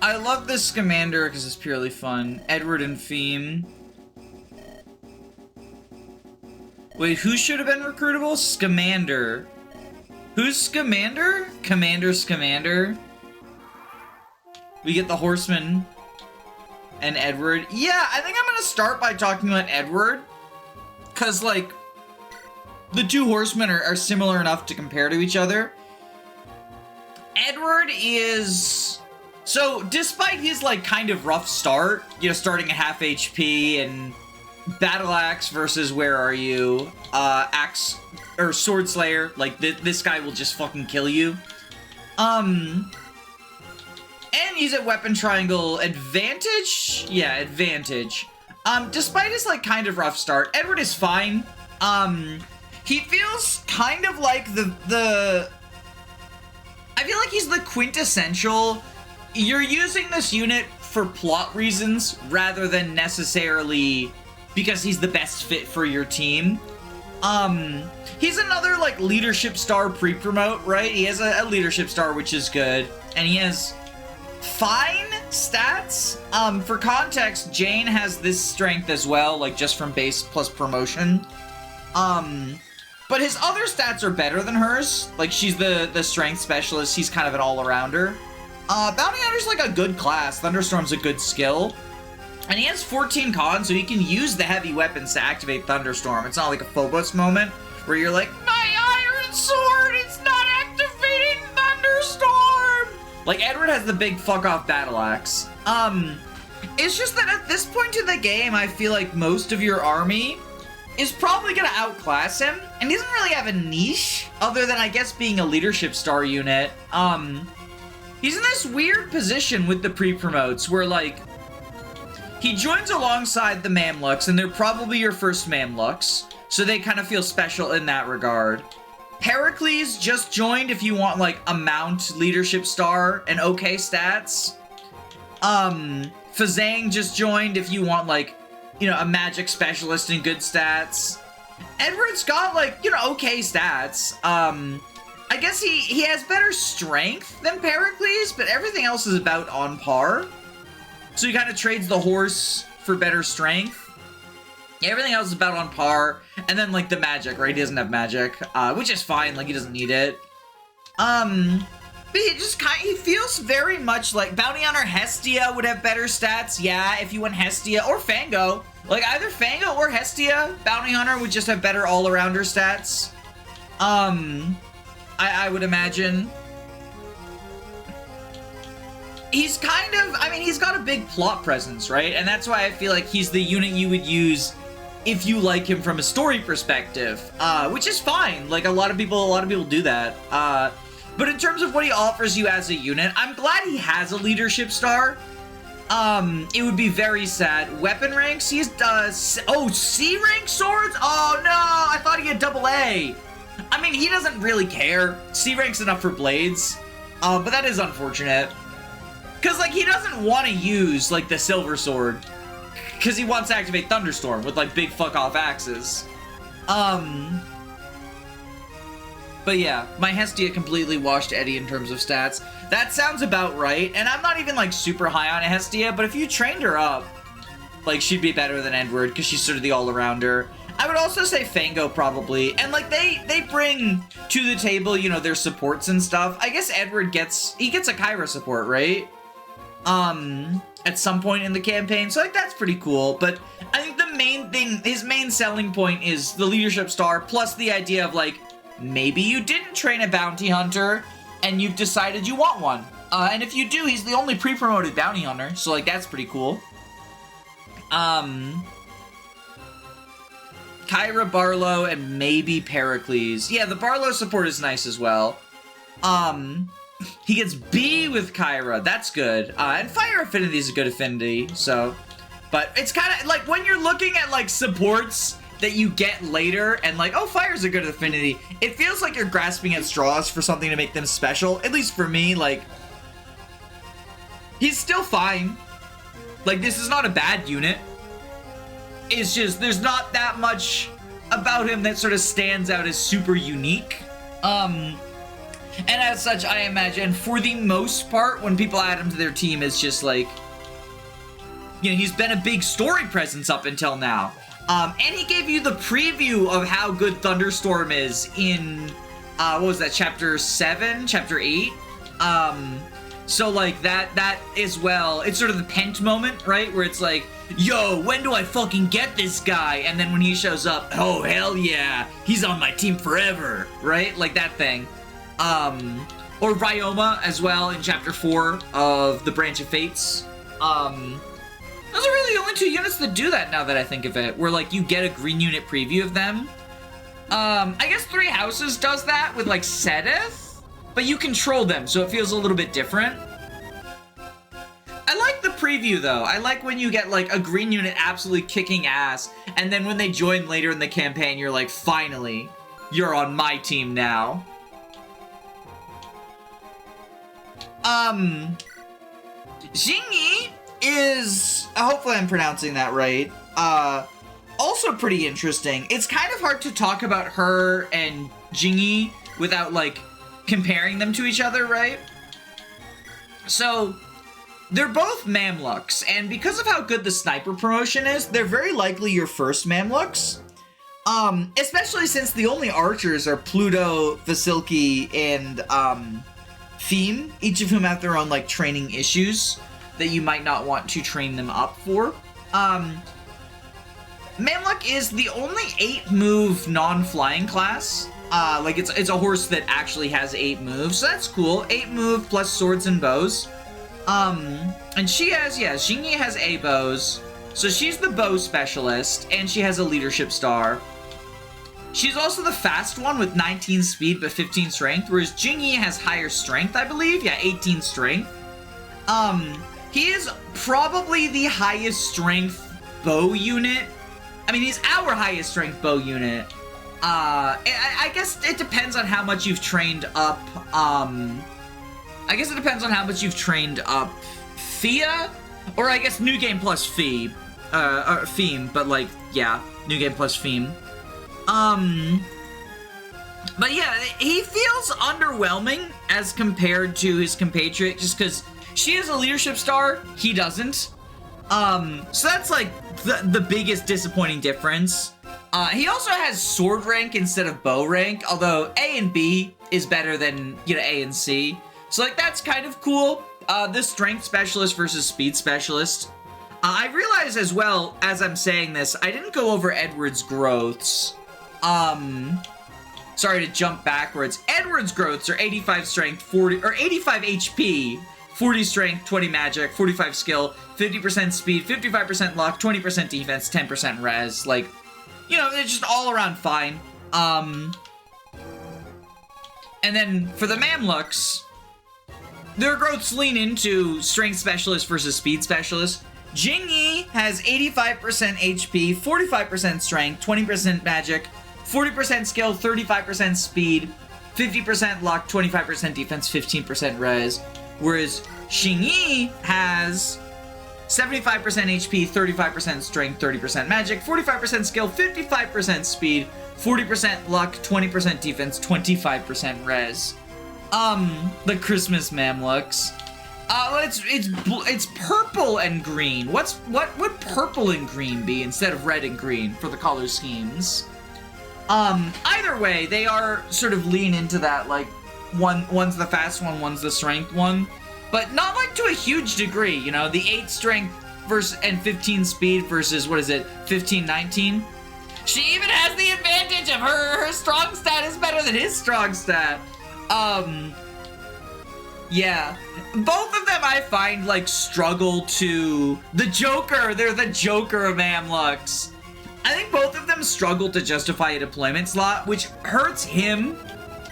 I love this Scamander because it's purely fun. Edward and Theme. Wait, who should have been recruitable? Scamander. Who's Scamander? Scamander. We get the Horseman and Edward. Yeah, I think I'm gonna start by talking about Edward. Because, like, the two Horsemen are similar enough to compare to each other. Edward is... So, despite his, like, kind of rough start, you know, starting at half HP and Battle Axe versus Where Are You, Axe, or Sword Slayer, like, this guy will just fucking kill you. And he's at Weapon Triangle Advantage? Yeah, Advantage. Despite his, like, kind of rough start, Edward is fine. He feels kind of like I feel like he's the quintessential... You're using this unit for plot reasons rather than necessarily because he's the best fit for your team. He's another, like, leadership star pre-promote, right? He has a leadership star, which is good. And he has fine stats. For context, Jane has this strength as well, like, just from base plus promotion. But his other stats are better than hers. Like, she's the strength specialist. He's kind of an all-arounder. Bounty Hunter's like a good class. Thunderstorm's a good skill. And he has 14 con, so he can use the heavy weapons to activate Thunderstorm. It's not like a Phobos moment where you're like, my Iron Sword, it's not activating Thunderstorm! Like, Edward has the big fuck-off Battle Axe. It's just that at this point in the game, I feel like most of your army is probably gonna outclass him, and he doesn't really have a niche, other than, I guess, being a leadership star unit. He's in this weird position with the pre-promotes, where, like, he joins alongside the Mamluks, and they're probably your first Mamluks, so they kind of feel special in that regard. Pericles just joined if you want, like, a Mount leadership star and okay stats. Fazang just joined if you want, like, you know, a magic specialist and good stats. Edward's got, like, you know, okay stats. I guess he has better strength than Pericles, but everything else is about on par. So he kind of trades the horse for better strength. Everything else is about on par. And then, like, the magic, right? He doesn't have magic, which is fine. Like, he doesn't need it. But he just he feels very much like Bounty Hunter Hestia would have better stats. Yeah, if you went Hestia or Fango. Like, either Fango or Hestia, Bounty Hunter would just have better all-arounder stats. I would imagine. He's kind of, I mean, he's got a big plot presence, right? And that's why I feel like he's the unit you would use if you like him from a story perspective, which is fine. Like, a lot of people do that. But in terms of what he offers you as a unit, I'm glad he has a leadership star. It would be very sad. Weapon ranks, he's, C rank swords? Oh no, I thought he had AA. I mean, he doesn't really care. C rank's enough for blades. But that is unfortunate. Because, like, he doesn't want to use, like, the silver sword. Because he wants to activate Thunderstorm with, like, big fuck-off axes. But yeah, my Hestia completely washed Eddie in terms of stats. That sounds about right. And I'm not even, like, super high on Hestia, but if you trained her up, like, she'd be better than Edward, because she's sort of the all-arounder. I would also say Fango, probably. And, like, they bring to the table, you know, their supports and stuff. I guess Edward gets a Kyra support, right? At some point in the campaign. So, like, that's pretty cool. But I think the main thing, his main selling point is the leadership star, plus the idea of, like, maybe you didn't train a bounty hunter, and you've decided you want one. And if you do, he's the only pre-promoted bounty hunter. So, like, that's pretty cool. Kyra, Barlow, and maybe Pericles. Yeah, the Barlow support is nice as well. He gets B with Kyra. That's good. And Fire Affinity is a good affinity, so... But it's kind of, like, when you're looking at, like, supports that you get later, and, like, oh, Fire's a good affinity, it feels like you're grasping at straws for something to make them special. At least for me, like... He's still fine. Like, this is not a bad unit. It's just, there's not that much about him that sort of stands out as super unique. And as such, I imagine, for the most part, when people add him to their team, it's just like, you know, he's been a big story presence up until now. And he gave you the preview of how good Thunderstorm is in, what was that, Chapter 7? Chapter 8? So, like, that as well, it's sort of the Pent moment, right? Where it's like, yo, when do I fucking get this guy? And then when he shows up, oh, hell yeah, he's on my team forever, right? Like that thing. Or Ryoma as well in Chapter 4 of the Branch of Fates. Those are really the only 2 units that do that now that I think of it, where, like, you get a green unit preview of them. I guess Three Houses does that with, like, Sedith, but you control them, so it feels a little bit different. I like the preview, though. I like when you get, like, a green unit absolutely kicking ass, and then when they join later in the campaign, you're like, finally, you're on my team now. Jingyi is, hopefully I'm pronouncing that right, also pretty interesting. It's kind of hard to talk about her and Jingyi without, like, comparing them to each other, right? So, they're both Mamluks, and because of how good the sniper promotion is, they're very likely your first Mamluks. Especially since the only archers are Pluto, Vasilki, and, Theme, each of whom have their own, like, training issues that you might not want to train them up for. Mamluk is the only 8-move non-flying class. Like, it's a horse that actually has 8 moves, so that's cool. 8-move plus swords and bows. And she has, yeah, Jingyi has A bows, so she's the bow specialist, and she has a leadership star. She's also the fast one with 19 speed but 15 strength, whereas Jingyi has higher strength, I believe. Yeah, 18 strength. He is probably the highest strength bow unit. I mean, he's our highest strength bow unit. I guess it depends on how much you've trained up, I guess it depends on how much you've trained up Thea, or I guess New Game plus Fee, or Theme, but like, yeah, New Game plus Theme. But yeah, he feels underwhelming as compared to his compatriot, just because she has a leadership star, he doesn't. So that's like the biggest disappointing difference. He also has sword rank instead of bow rank, although A and B is better than, you know, A and C. So like, that's kind of cool. This strength specialist versus speed specialist. I realize as well, as I'm saying this, I didn't go over Edward's growths. Sorry to jump backwards. Edward's growths are 85 strength, 40, or 85 HP, 40 strength, 20 magic, 45 skill, 50% speed, 55% luck, 20% defense, 10% res. Like, you know, they're just all around fine. And then for the Mamluks, their growths lean into strength specialist versus speed specialist. Jingyi has 85% HP, 45% strength, 20% magic, 40% skill, 35% speed, 50% luck, 25% defense, 15% res. Whereas Xingyi has 75% HP, 35% strength, 30% magic, 45% skill, 55% speed, 40% luck, 20% defense, 25% res. The Christmas Mamluks. It's purple and green. What would purple and green be instead of red and green for the color schemes? Either way, they are sort of lean into that, like, one's the fast one, one's the strength one. But not, like, to a huge degree, you know? The 8 strength versus and 15 speed versus, what is it, 15, 19? She even has the advantage of her strong stat is better than his strong stat. Yeah. Both of them I find, like, struggle to... The Joker! They're the Joker of Mamluks. I think both of them struggle to justify a deployment slot, which hurts him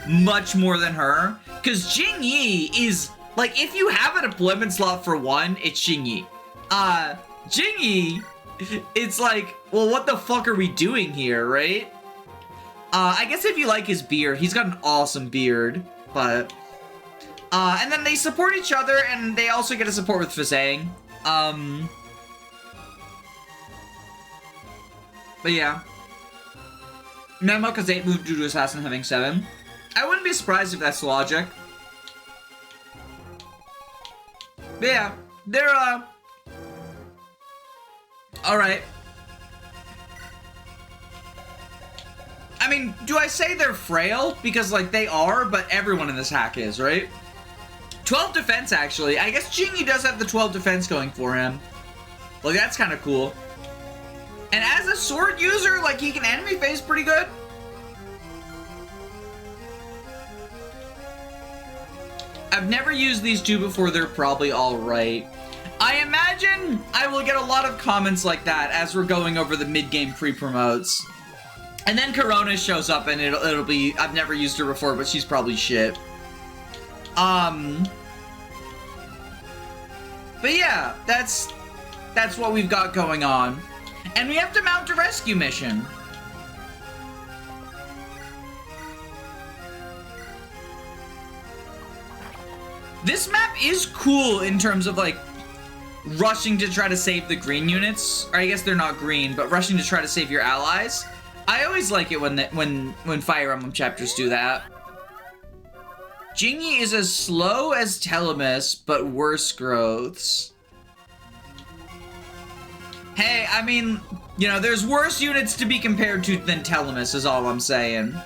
much more than her. Because Jingyi is... Like, if you have a deployment slot for one, it's Jingyi. Jingyi, it's like, well, what the fuck are we doing here, right? I guess if you like his beard, he's got an awesome beard, but... and then they support each other, and they also get a support with Fazang. But yeah. Mamluk has 8 move due to Assassin having 7. I wouldn't be surprised if that's the logic. But yeah, they're, alright. I mean, do I say they're frail? Because, like, they are, but everyone in this hack is, right? 12 defense, actually. I guess Jingy does have the 12 defense going for him. Like, that's kind of cool. And as a sword user, like, he can enemy phase pretty good. I've never used these two before. They're probably alright. I imagine I will get a lot of comments like that as we're going over the mid-game pre-promotes. And then Corona shows up and it'll be, I've never used her before, but she's probably shit. But yeah, that's what we've got going on. And we have to mount a rescue mission. This map is cool in terms of, like, rushing to try to save the green units. Or I guess they're not green, but rushing to try to save your allies. I always like it when Fire Emblem chapters do that. Jingy is as slow as Telemus, but worse growths. Hey, I mean, you know, there's worse units to be compared to than Telemus, is all I'm saying.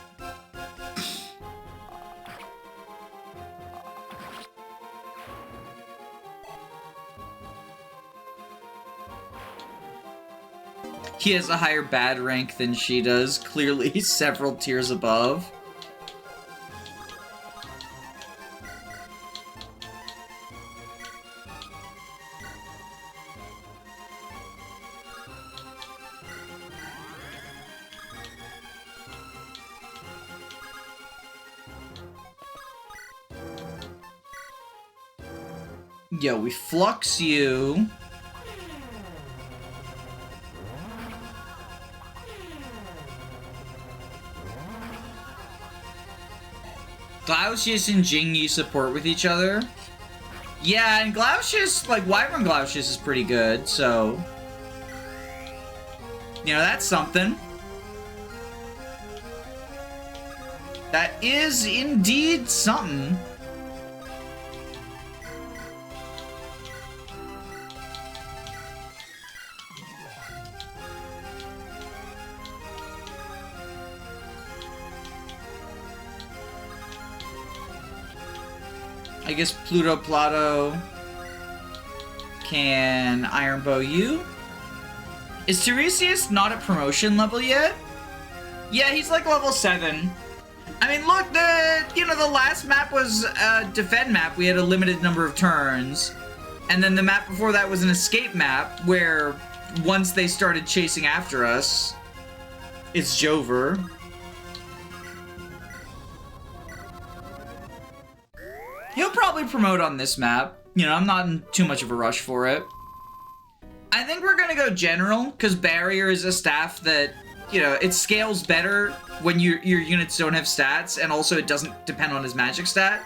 He has a higher bad rank than she does, clearly several tiers above. Yo, we flux you. Glaucius and Jingy support with each other. Yeah, and Glaucius, like, Wyvern Glaucius is pretty good, so... You know, that's something. That is indeed something. I guess Pluto Plato can Iron Bow you. Is Tiresias not at promotion level yet? Yeah, he's like level 7. I mean, look, the last map was a defend map. We had a limited number of turns. And then the map before that was an escape map where once they started chasing after us, it's Jover. He'll probably promote on this map. You know, I'm not in too much of a rush for it. I think we're gonna go general, because Barrier is a staff that, you know, it scales better when your units don't have stats, and also it doesn't depend on his magic stat.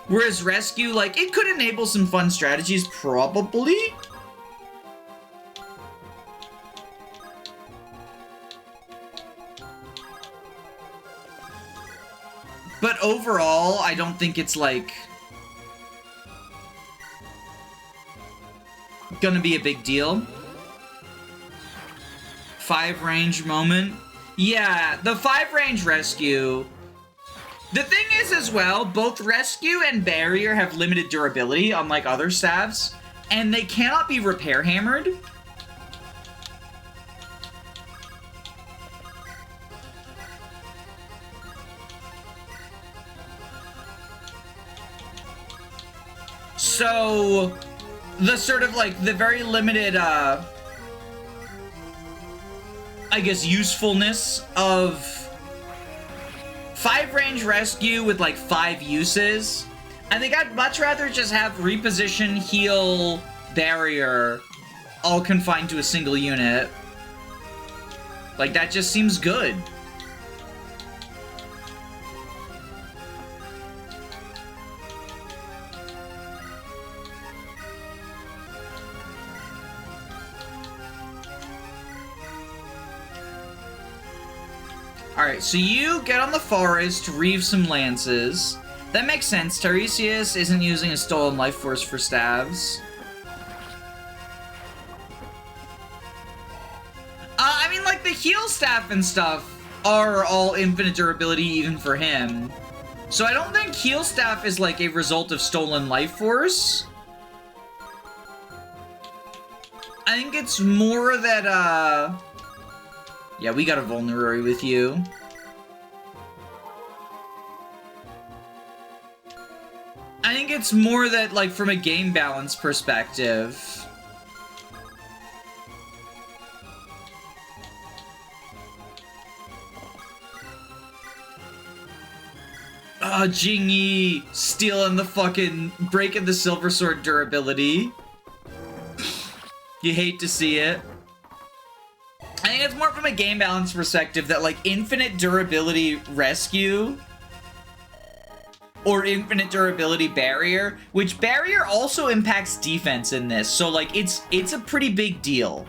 Whereas Rescue, like, it could enable some fun strategies, probably. But overall, I don't think it's, like, gonna be a big deal. 5 range moment. Yeah, the 5 range rescue. The thing is as well, both rescue and barrier have limited durability, unlike other staffs, and they cannot be repair hammered. So the sort of, like, the very limited, I guess, usefulness of 5 range rescue with, like, 5 uses. I think I'd much rather just have reposition, heal, barrier, all confined to a single unit. Like, that just seems good. Alright, so you get on the forest to reave some lances. That makes sense. Tiresias isn't using a stolen life force for staves. I mean, like, the heal staff and stuff are all infinite durability even for him. So I don't think heal staff is, like, a result of stolen life force. I think it's more that, yeah, we got a vulnerary with you. I think it's more that, like, from a game balance perspective. Oh, Jingyi stealing the fucking... breaking the silver sword durability. You hate to see it. I think it's more from a game balance perspective that, like, infinite durability rescue or infinite durability barrier, which barrier also impacts defense in this, so, like, it's a pretty big deal.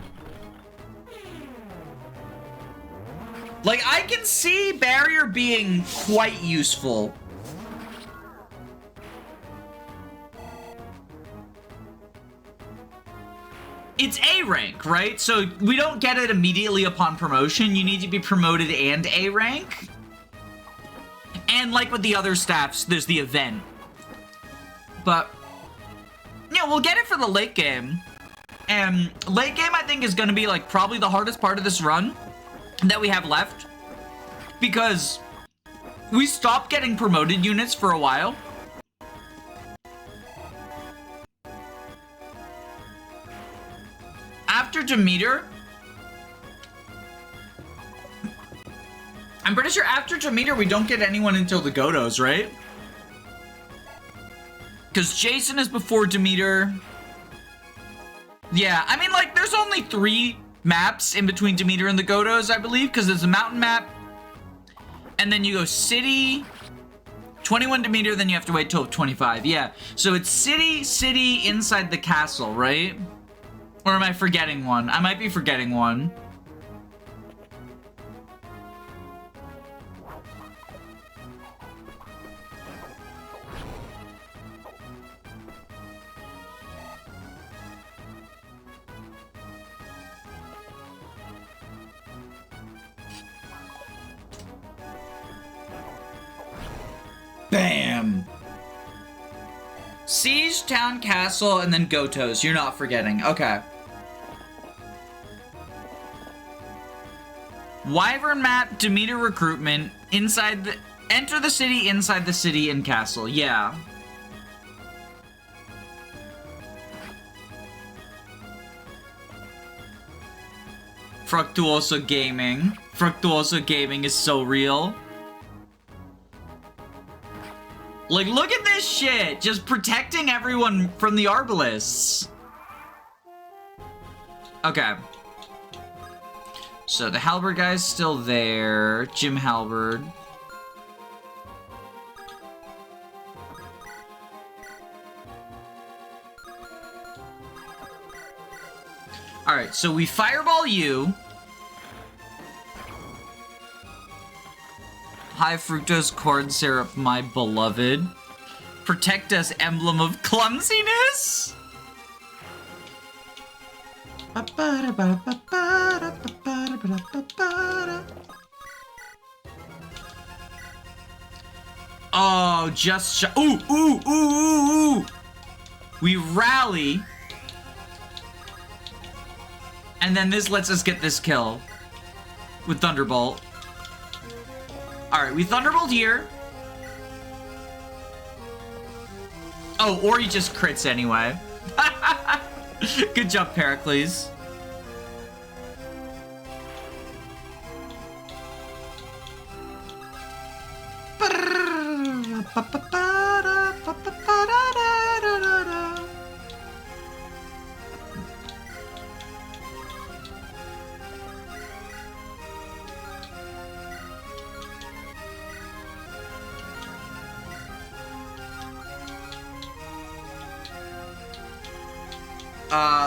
Like, I can see barrier being quite useful. It's A rank, right? So we don't get it immediately upon promotion. You need to be promoted and A rank. And like with the other staffs, there's the event. But, yeah, we'll get it for the late game. And late game, I think, is going to be, like, probably the hardest part of this run that we have left. Because we stopped getting promoted units for a while. After Demeter, I'm pretty sure after Demeter we don't get anyone until the Godos, right? Because Jason is before Demeter. Yeah, I mean, like, there's only 3 maps in between Demeter and the Godos, I believe, because there's a mountain map, and then you go city, 21 Demeter, then you have to wait till 25. Yeah, so it's city, inside the castle, right? Or am I forgetting one? I might be forgetting one. Bam! Siege, town, castle, and then Gotos. You're not forgetting. Okay. Wyvern map, Demeter recruitment, inside the... Enter the city, inside the city, and castle. Yeah. Fructuoso Gaming. Fructuoso Gaming is so real. Like, look at this shit! Just protecting everyone from the Arbalists. Okay. So the Halberd guy's still there. Jim Halberd. Alright, so we fireball you. High fructose corn syrup, my beloved. Protect us, emblem of clumsiness. Oh, just ooh, ooh, ooh, ooh, ooh. We rally. And then this lets us get this kill. With Thunderbolt. Alright, we Thunderbolt here. Oh, or he just crits anyway. Good job, Pericles.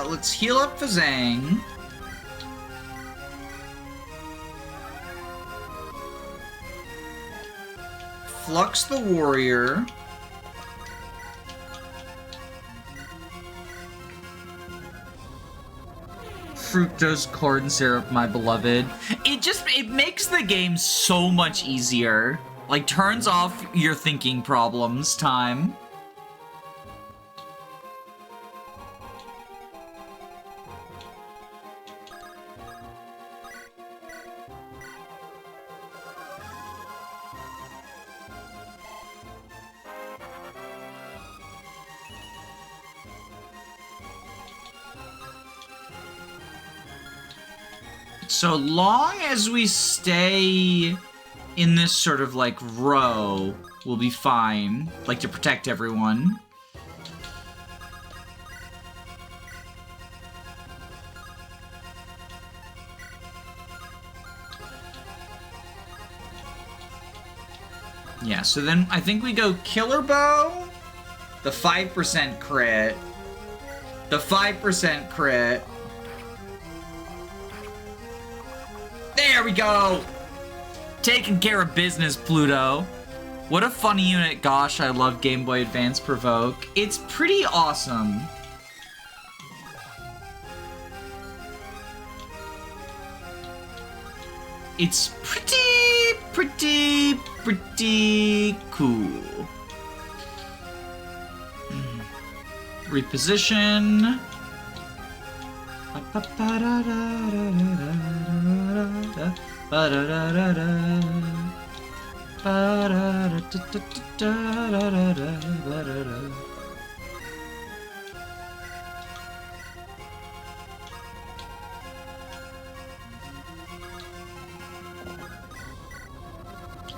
Let's heal up Fazang. Flux the warrior. Fructose corn syrup, my beloved. It makes the game so much easier. Like, turns off your thinking problems time. So long as we stay in this sort of, like, row, we'll be fine. Like, to protect everyone. Yeah, so then I think we go Killer Bow, the 5% crit, the 5% crit. There we go! Taking care of business, Pluto. What a funny unit. Gosh, I love Game Boy Advance Provoke. It's pretty awesome. It's pretty cool. Reposition.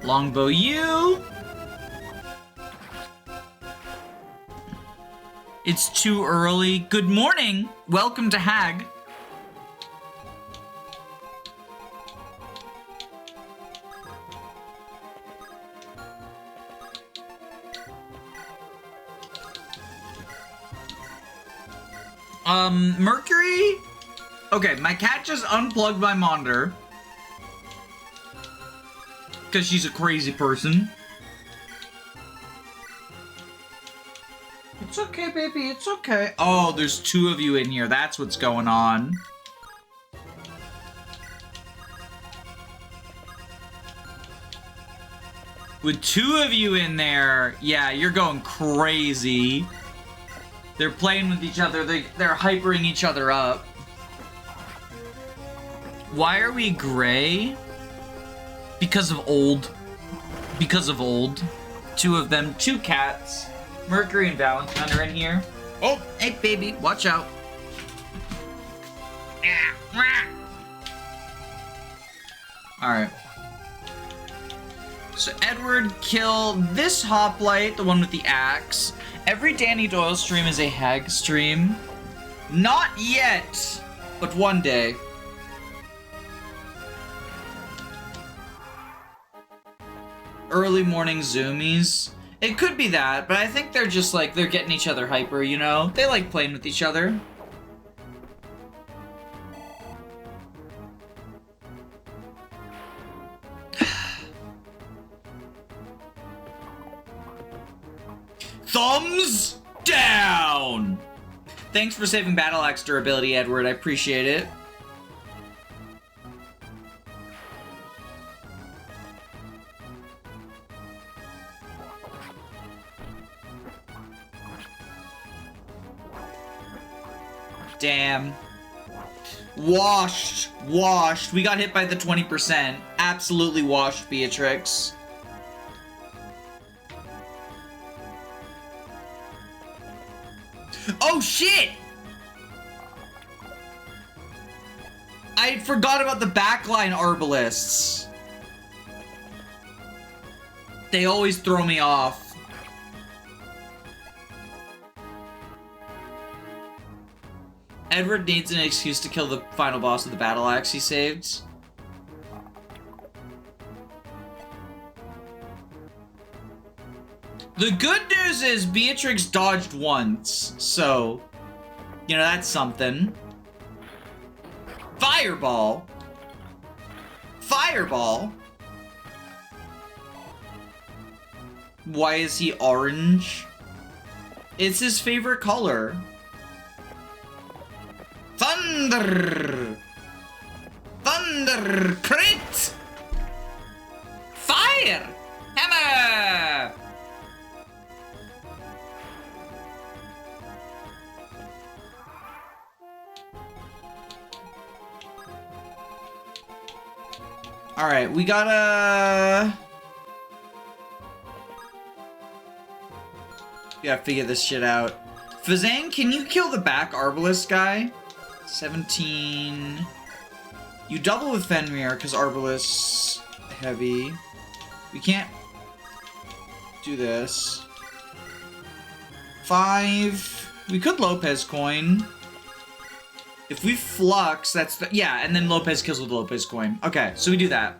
Longbow U. It's too early. Good morning. Welcome to Hag. Mercury? Okay, my cat just unplugged my monitor. Because she's a crazy person. It's okay, baby, it's okay. Oh, there's two of you in here. That's what's going on. With two of you in there, yeah, you're going crazy. They're playing with each other. They're hypering each other up. Why are we gray? Because of old. Because of old. Two of them. Two cats. Mercury and Valentine are in here. Oh, hey, baby. Watch out. Alright. So Edward, kill this hoplite, the one with the axe. Every Danny Doyle stream is a Hag stream. Not yet, but one day. Early morning zoomies. It could be that, but I think they're just like, they're getting each other hyper, you know? They like playing with each other. Thumbs down! Thanks for saving Battle Axe durability, Edward. I appreciate it. Damn. Washed. Washed. We got hit by the 20%. Absolutely washed, Beatrix. Oh, shit! I forgot about the backline Arbalists. They always throw me off. Edward needs an excuse to kill the final boss of the Battle Axe he saved. The good news is Beatrix dodged once, so, you know, that's something. Fireball. Fireball. Why is he orange? It's his favorite color. Thunder! Thunder! Crit! Fire! Hammer! Alright, we gotta figure this shit out. Fazang, can you kill the back Arbalest guy? 17. You double with Fenrir, because Arbalest heavy. We can't do this. 5. We could Lopez coin. If we flux, that's the, yeah, and then Lopez kills with Lopez coin. Okay, so we do that.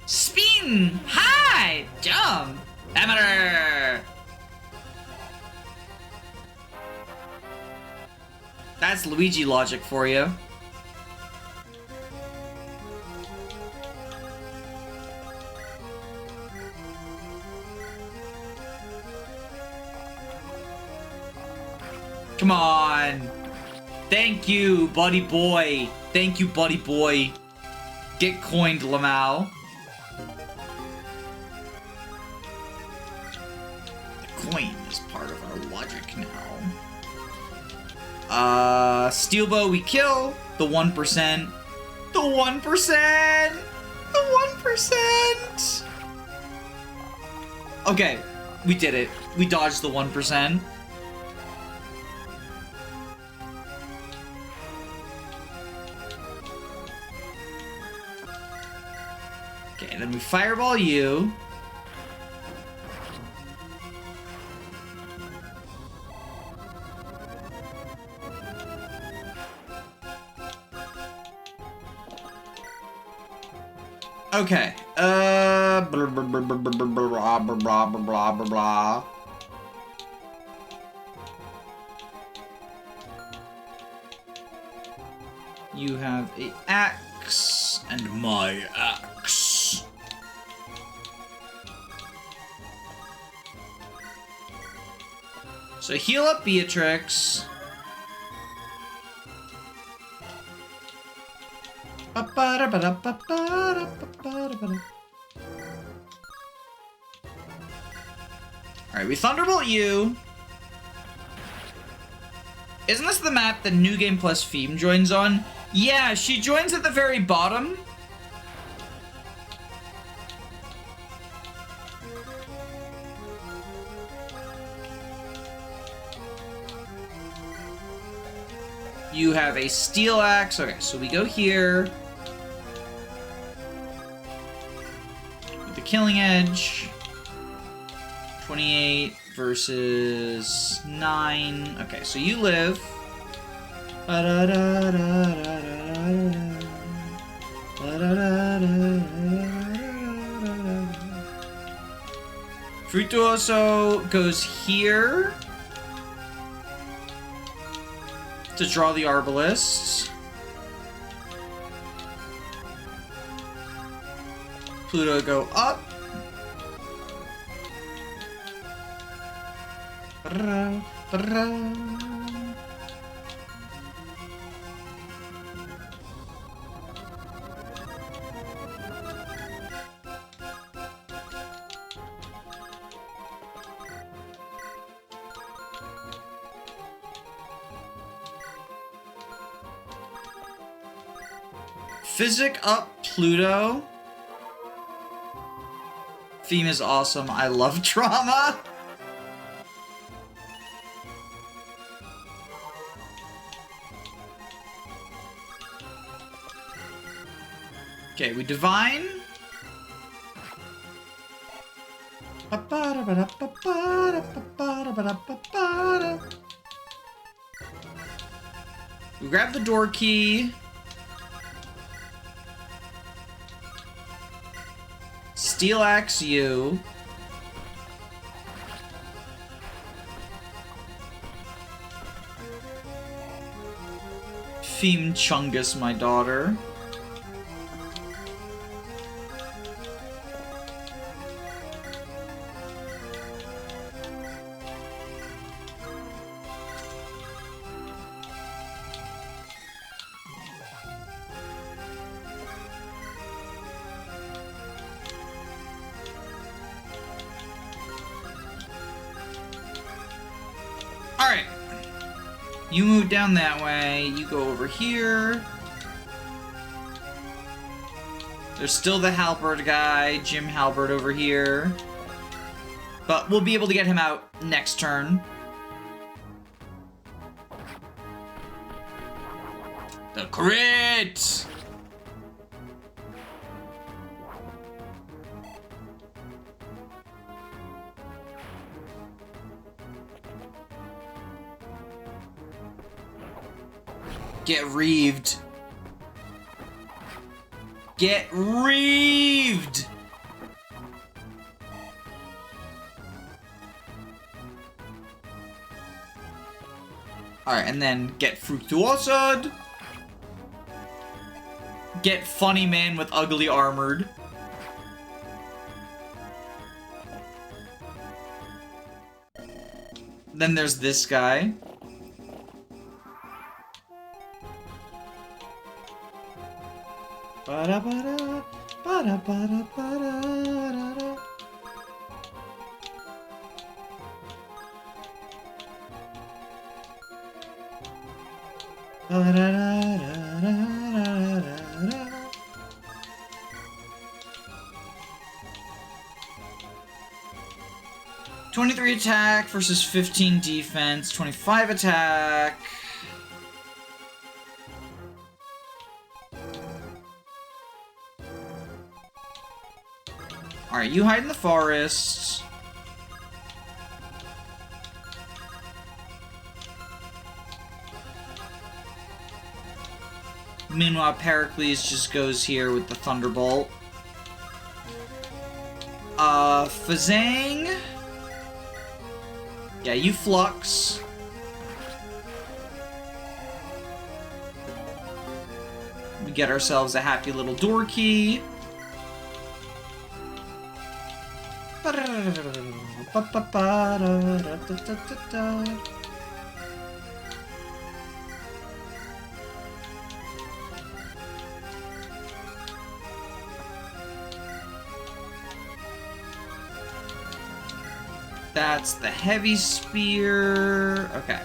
Spin! High! Jump! Hammer! That's Luigi logic for you. Come on. Thank you, buddy boy. Thank you, buddy boy. Get coined, Lamau. The coin is part of our logic now. Steelbow we kill. The 1%. The 1%! The 1%! Okay, we did it. We dodged the 1%. Okay, and then we fireball you. Okay, blah, blah, blah, blah, blah, blah, blah, blah, blah, blah. You have a axe and my axe. So heal up Beatrix. Alright, we Thunderbolt you. Isn't this the map that New Game Plus Feme joins on? Yeah, she joins at the very bottom. You have a steel axe. Okay, so we go here. With the killing edge. 28 versus 9. Okay, so you live. Fruituoso goes here to draw the Arbalest. Pluto go up. Physic up Pluto. Theme is awesome. I love drama. Okay, we divine. We grab the door key. Steel axe you. Theme Chungus, my daughter. Alright. You move down that way. You go over here. There's still the halberd guy, Jim Halberd over here. But we'll be able to get him out next turn. The crit! Get reaved. Get reaved! Alright, and then get Fructuoso. Get Funny Man with Ugly Armored. Then there's this guy. Ba-da-ba-da, ba-da-ba-da-ba-da-da-da. Ba-da-da-da-da-da-da-da. 23 attack versus 15 defense, 25 attack. Alright, you hide in the forest. Meanwhile, Pericles just goes here with the Thunderbolt. Fazang. Yeah, you Flux. We get ourselves a happy little door key. That's the heavy spear. Okay.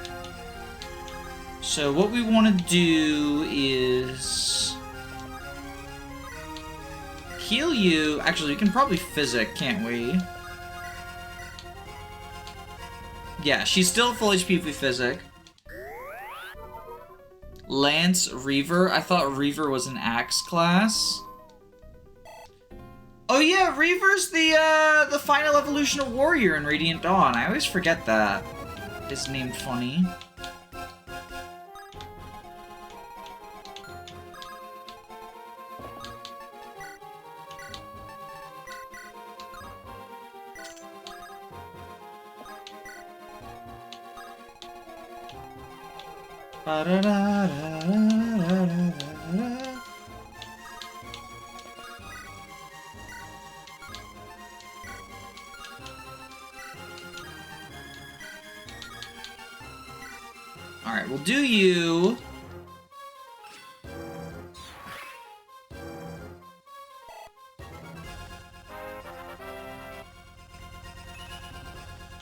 So what we want to do is heal you. Actually, we can probably physic, can't we? Yeah, she's still full HP if we physic. Lance Reaver. I thought Reaver was an axe class. Oh yeah, Reaver's the final evolution of Warrior in Radiant Dawn. I always forget that. It's named funny. Alright, we'll do you.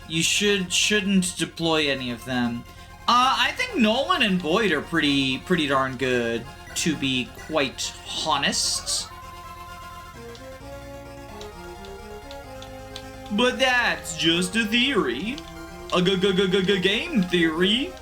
You shouldn't deploy any of them. I think Nolan and Boyd are pretty darn good, to be quite honest. But that's just a theory. A game theory.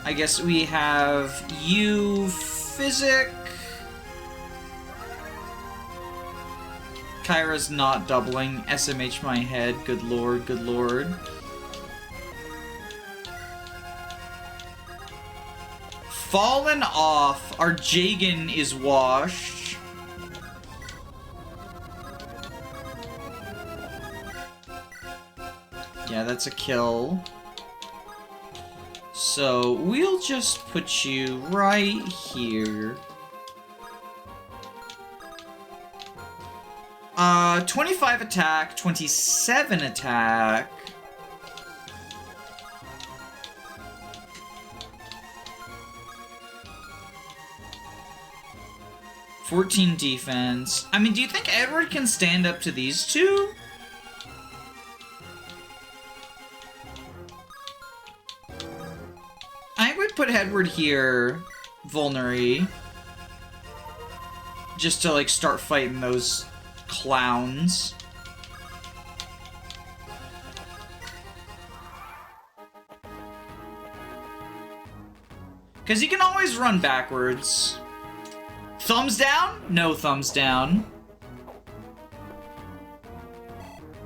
I guess we have you, Physic. Kyra's not doubling. SMH my head. Good lord, good lord. Fallen off. Our Jagan is washed. Yeah, that's a kill. So, we'll just put you right here. 25 attack, 27 attack. $14 defense. I mean, do you think Edward can stand up to these two? I would put Edward here, vulnerary, just to like start fighting those clowns. Because he can always run backwards. Thumbs down? No thumbs down.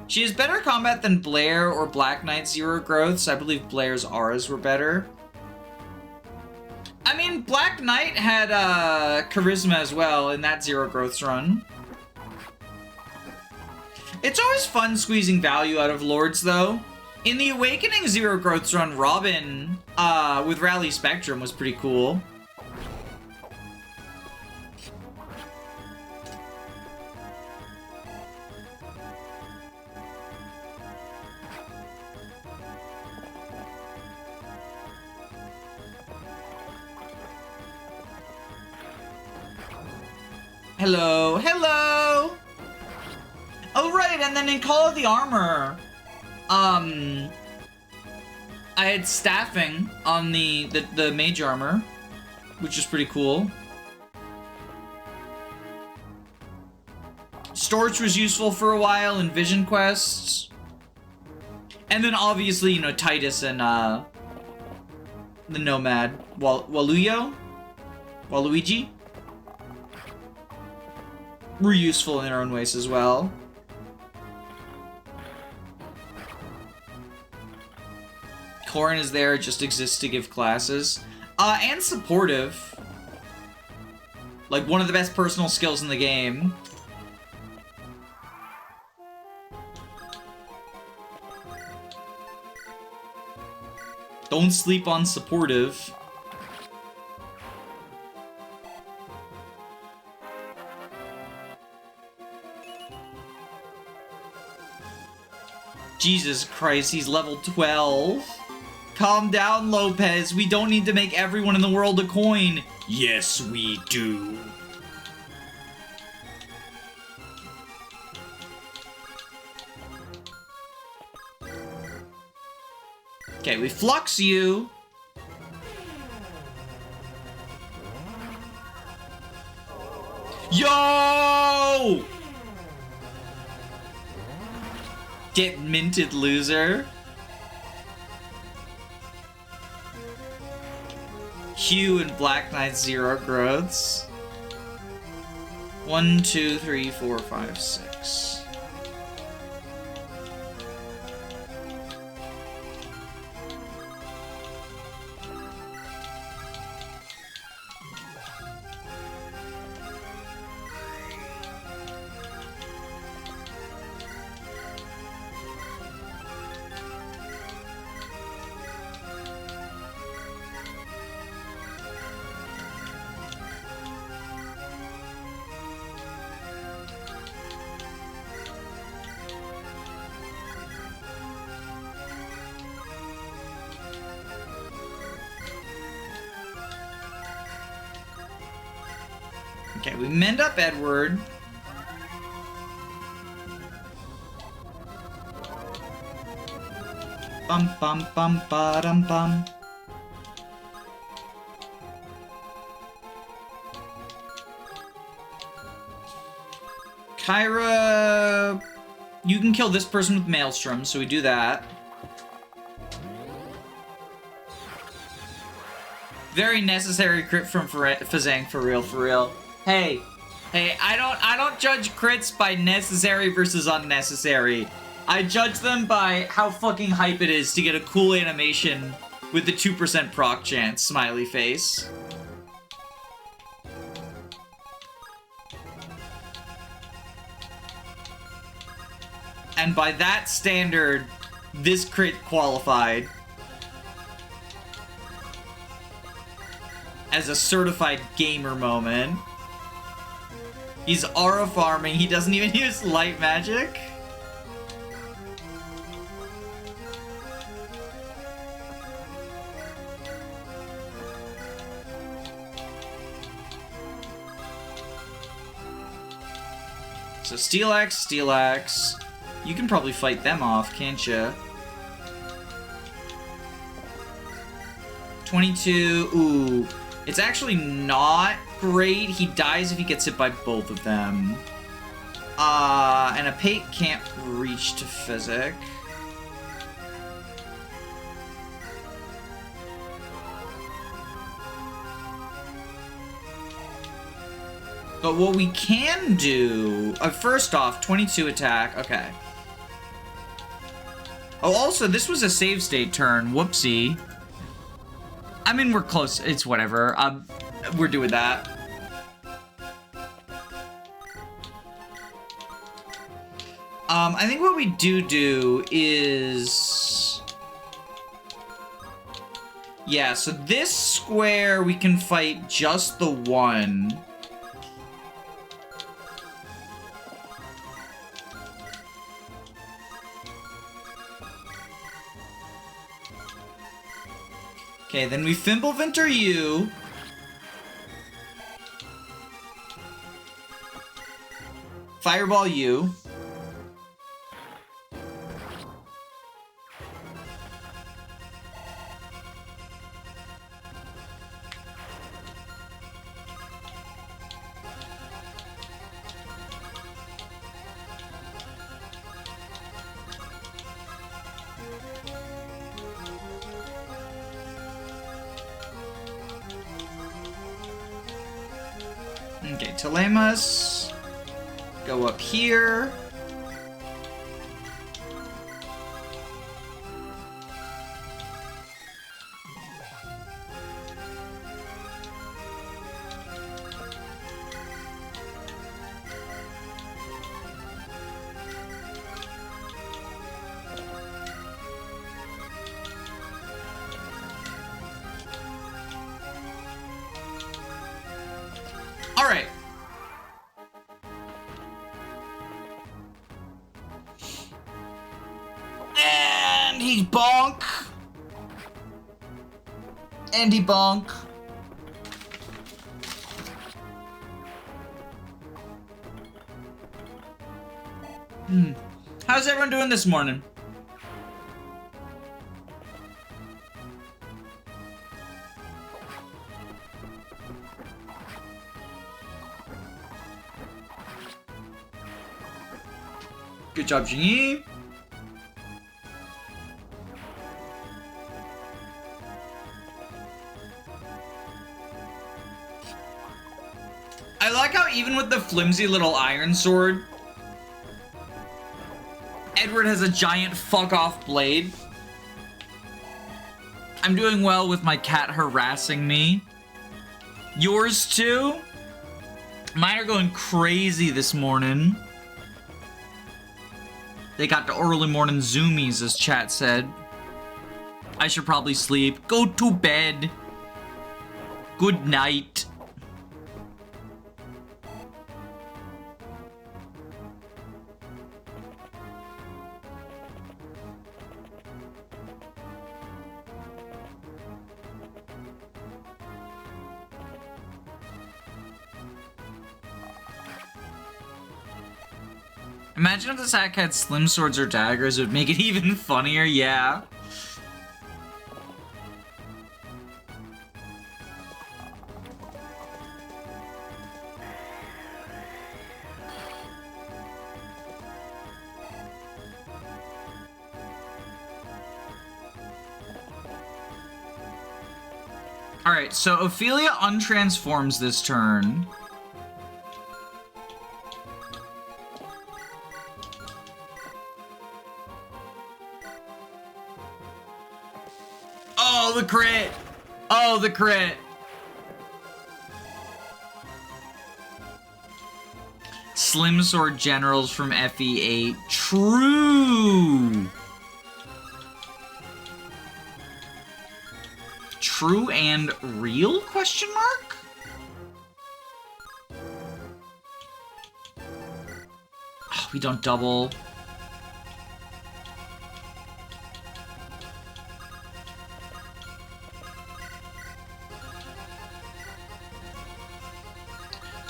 She has better combat than Blair or Black Knight Zero Growths. I believe Blair's auras were better. I mean, Black Knight had charisma as well in that Zero Growths run. It's always fun squeezing value out of Lords, though. In the Awakening Zero Growths run, Robin with Rally Spectrum was pretty cool. Hello, hello! Oh, right, and then in Call of the Armor, I had staffing on the mage armor, which is pretty cool. Storage was useful for a while in Vision Quests. And then obviously, you know, Titus and the Nomad, Waluigi? Were useful in their own ways as well. Corrin is there, just exists to give classes. And supportive. Like, one of the best personal skills in the game. Don't sleep on supportive. Jesus Christ, he's level 12. Calm down, Lopez. We don't need to make everyone in the world a coin. Yes, we do. Okay, we flux you. Yo! Get minted, loser. Hugh and Black Knight Zero Growths. 1, 2, 3, 4, 5, 6. Okay, we mend up Edward. Bum bum bum ba dum bum. Kyra, you can kill this person with Maelstrom, so we do that. Very necessary crit from Fazang, for real, for real. Hey, I don't judge crits by necessary versus unnecessary. I judge them by how fucking hype it is to get a cool animation with the 2% proc chance, smiley face. And by that standard, this crit qualified as a certified gamer moment. He's aura farming. He doesn't even use light magic. So Steel Axe. You can probably fight them off, can't you? 22. Ooh. It's actually not great. He dies if he gets hit by both of them. And a Pate can't reach to Physic. But what we can do... first off, 22 attack. Okay. Oh, also, this was a save state turn. Whoopsie. I mean, we're close. It's whatever. We're doing that. I think what we do is... Yeah, so this square, we can fight just the one. Okay, then we Fimbulventer you. Fireball you. Okay, Telemas. Go up here. All right. And he's bonk. And he bonk. How's everyone doing this morning? Good job, Jinyi. I like how even with the flimsy little iron sword, Edward has a giant fuck-off blade. I'm doing well with my cat harassing me. Yours too? Mine are going crazy this morning. They got the early morning zoomies, as chat said. I should probably sleep. Go to bed. Good night. Imagine if this hack had slim swords or daggers, it would make it even funnier, yeah. Alright, so Ophelia untransforms this turn. Oh, the crit! Oh, the crit! Slim Sword Generals from FE8. True! True and real? Question mark? We don't double.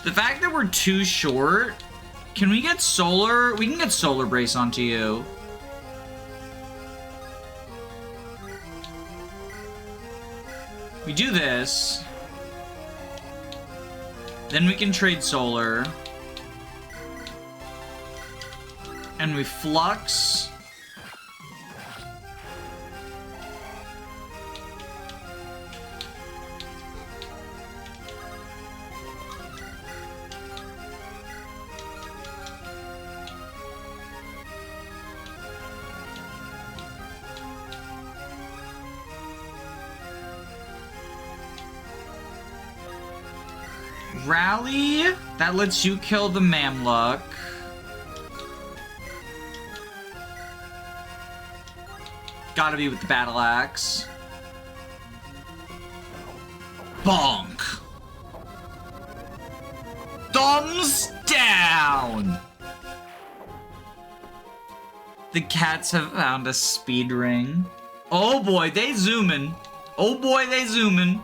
The fact that we're too short, can we get solar? We can get solar brace onto you. We do this. Then we can trade solar. And we flux. Rally, that lets you kill the Mamluk. Gotta be with the battle axe. Bonk. Thumbs down. The cats have found a speed ring. Oh boy, they zoomin'. Oh boy, they zoomin'.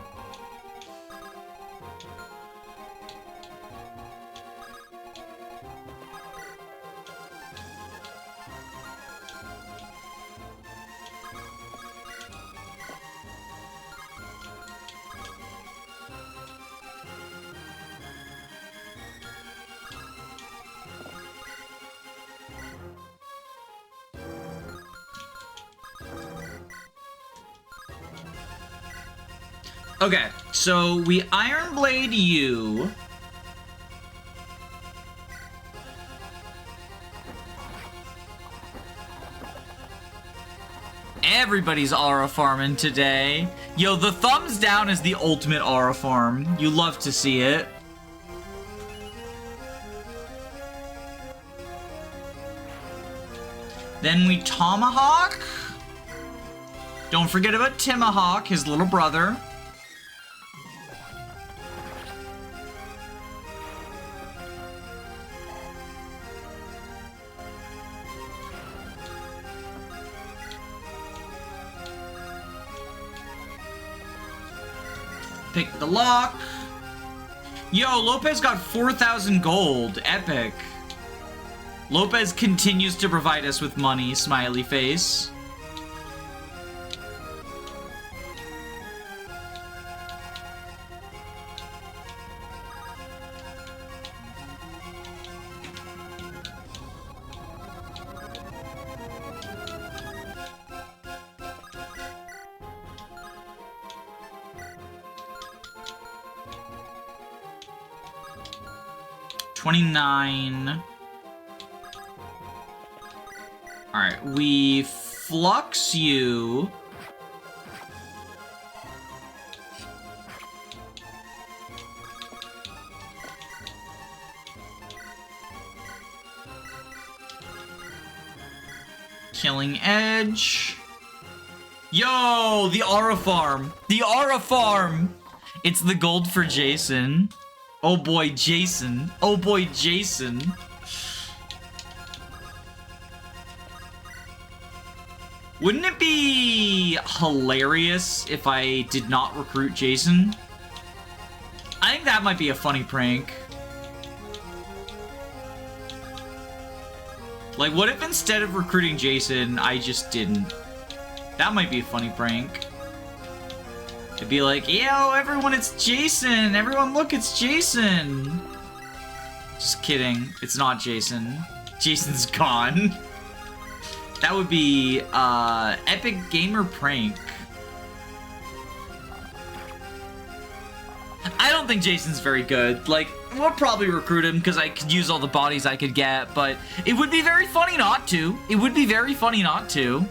Okay, so we Iron Blade you. Everybody's aura farming today. Yo, the thumbs down is the ultimate aura farm. You love to see it. Then we Tomahawk. Don't forget about Timahawk, his little brother. Pick the lock. Yo, Lopez got 4,000 gold. Epic. Lopez continues to provide us with money, smiley face. $29. Alright, we flux you. Killing Edge. Yo, the Aura Farm. The Aura Farm. It's the gold for Jason. Oh boy, Jason. Oh boy, Jason. Wouldn't it be hilarious if I did not recruit Jason? I think that might be a funny prank. Like, what if instead of recruiting Jason, I just didn't? That might be a funny prank. To be like, yo, everyone, it's Jason! Everyone, look, it's Jason! Just kidding. It's not Jason. Jason's gone. That would be, epic gamer prank. I don't think Jason's very good. Like, we'll probably recruit him because I could use all the bodies I could get, but it would be very funny not to. It would be very funny not to.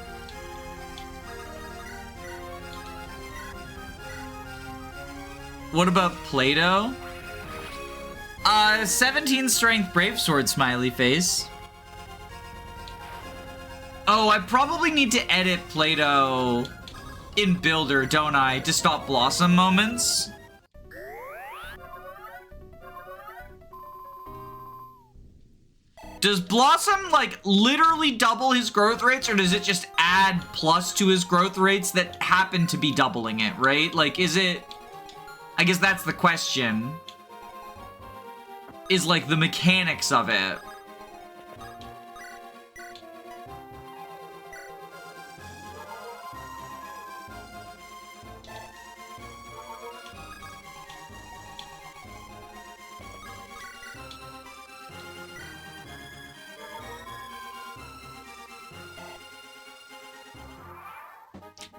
What about Play-Doh? 17 strength brave sword, smiley face. Oh, I probably need to edit Play-Doh in Builder, don't I, to stop Blossom moments? Does Blossom, like, literally double his growth rates, or does it just add plus to his growth rates that happen to be doubling it, right? Like, is it... I guess that's the question. Is, like, the mechanics of it.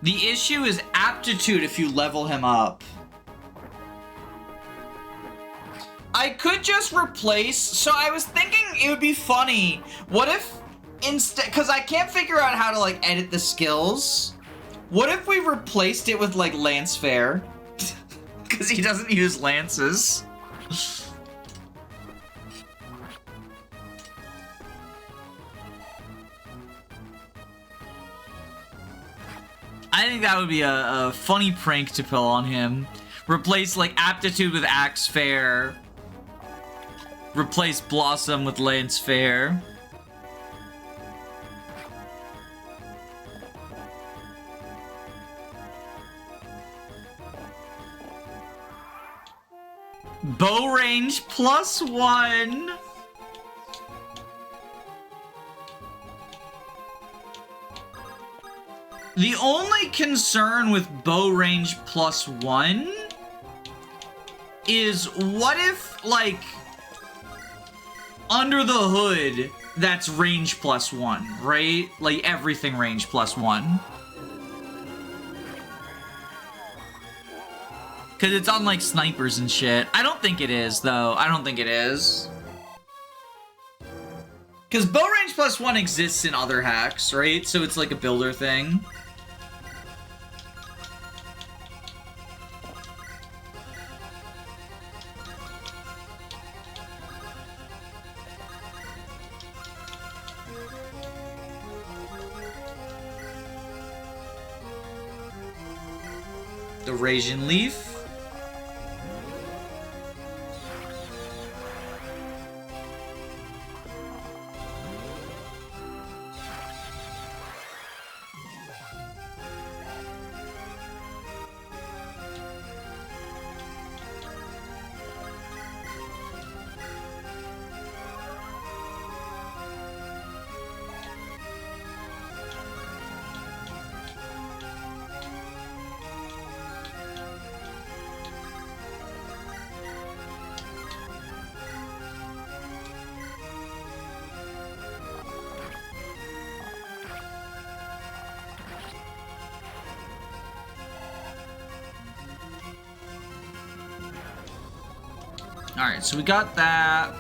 The issue is aptitude if you level him up. I could just replace... So I was thinking it would be funny. What if instead... Because I can't figure out how to, like, edit the skills. What if we replaced it with, like, Lance Fair? Because he doesn't use lances. I think that would be a funny prank to pull on him. Replace, like, aptitude with Axe Fair. Replace Blossom with Lance Fair. Bow range +1. The only concern with bow range +1 is what if, like, under the hood, that's range +1, right? Like, everything range +1. Because it's on, like, snipers and shit. I don't think it is, though. I don't think it is. Because bow range +1 exists in other hacks, right? So it's like a builder thing. The Rasian Leaf. Alright, so we got that.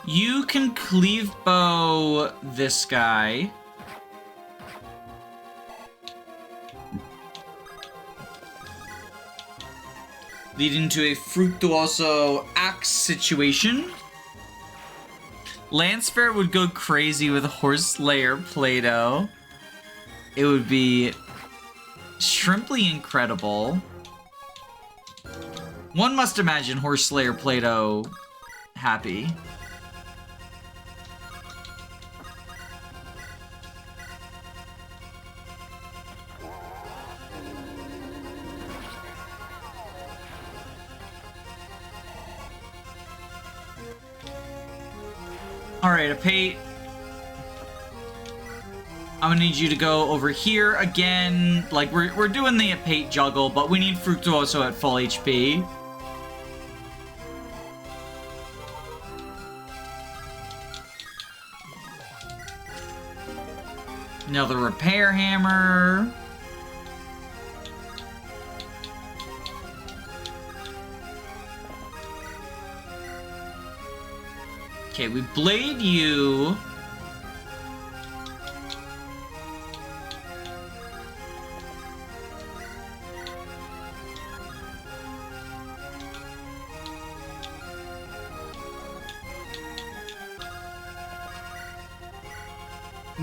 You can cleave bow this guy. Leading to a Fructuoso Axe situation. Lancefair would go crazy with Horse Layer Play-Doh. It would be shrimply incredible. One must imagine Horse Slayer Play-Doh happy. Alright, Apate. I'm gonna need you to go over here again. Like, we're doing the Apate juggle, but we need Fructuoso at full HP. Another Repair Hammer. Okay, we blade you.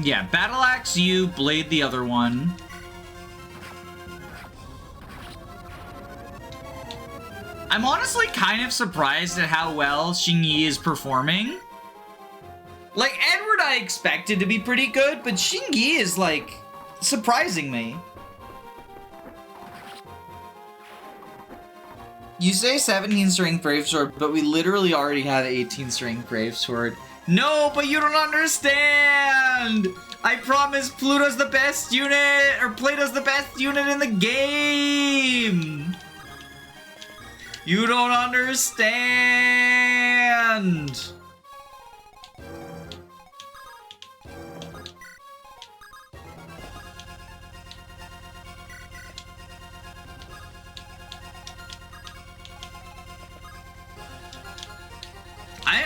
Yeah, battle axe you, blade the other one. I'm honestly kind of surprised at how well Xingyi is performing. Like, Edward I expected to be pretty good, but Xingyi is, like, surprising me. You say 17 strength Brave Sword, but we literally already have 18 strength Brave Sword. No, but you don't understand! I promise Pluto's the best unit, or Plato's the best unit in the game! You don't understand!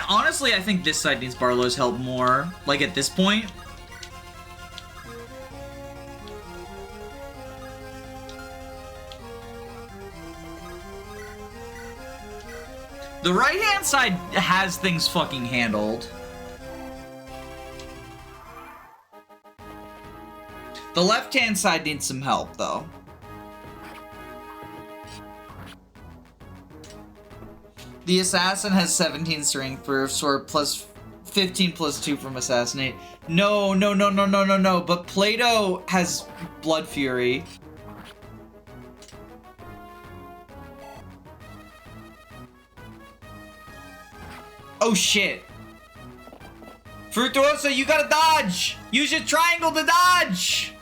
Honestly, I think this side needs Barlow's help more, like at this point. The right-hand side has things fucking handled. The left-hand side needs some help, though. The assassin has 17 strength for sword plus 15 plus 2 from assassinate. No, no, no, no, no, no, no. But Plato has blood fury. Oh shit. Fructuoso, you gotta dodge! Use your triangle to dodge!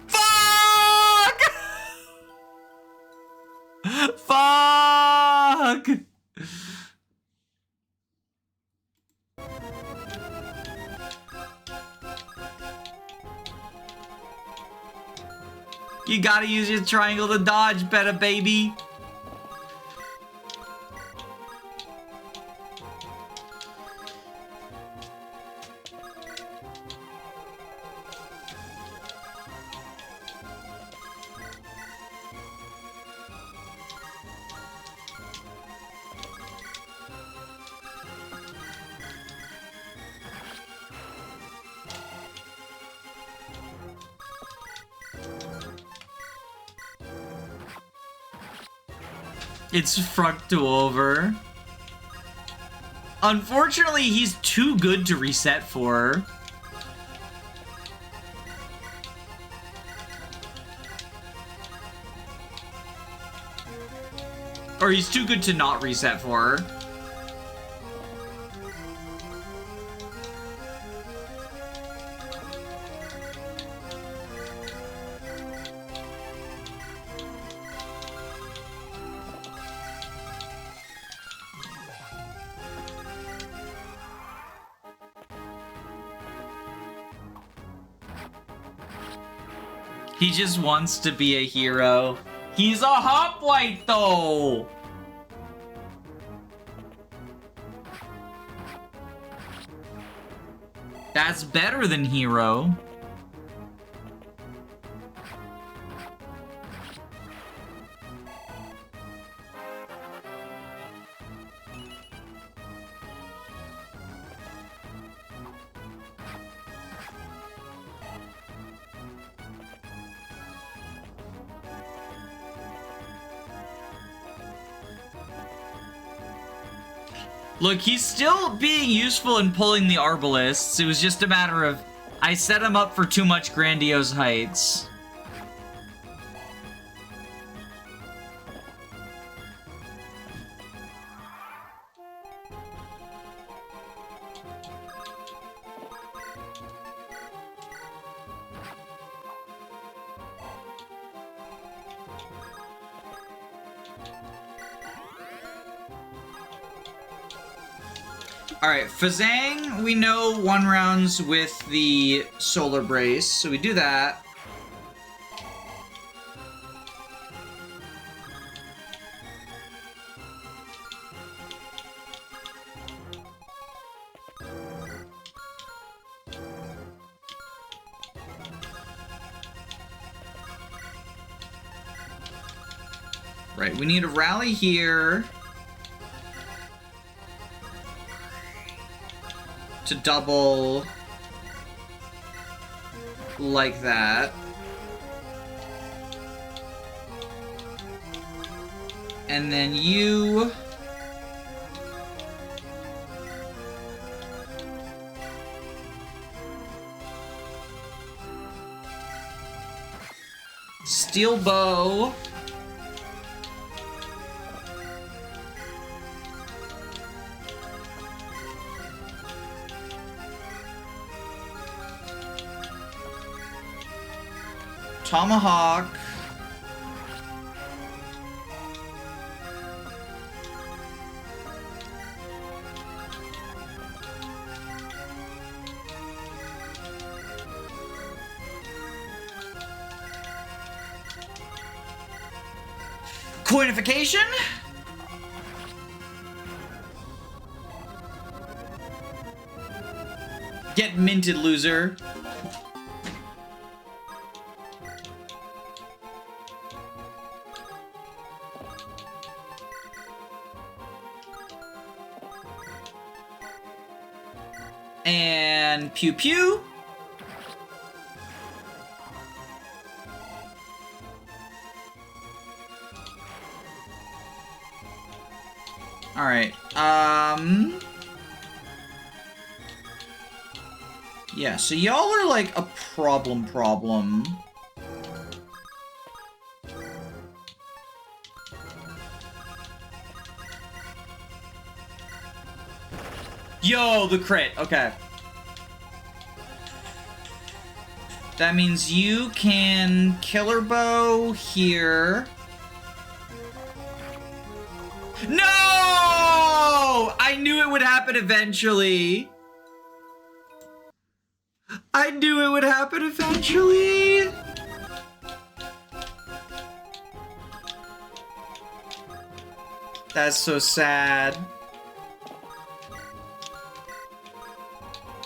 Fuck! Fuck! You gotta use your triangle to dodge better, baby. It's Fructu over. Unfortunately, he's too good to reset for. Or he's too good to not reset for. He just wants to be a hero. He's a hoplite, though! That's better than hero. Look, he's still being useful in pulling the Arbalists. It was just a matter of, I set him up for too much grandiose heights. Alright, Fazang, we know one rounds with the Solar Brace, so we do that. Right, we need a rally here. To double like that. And then you... Steel bow. Tomahawk. Coinification? Get minted, loser. And pew pew. All right. Yeah, so y'all are like a problem. Yo, the crit. Okay. That means you can killer bow here. No! I knew it would happen eventually. I knew it would happen eventually. That's so sad.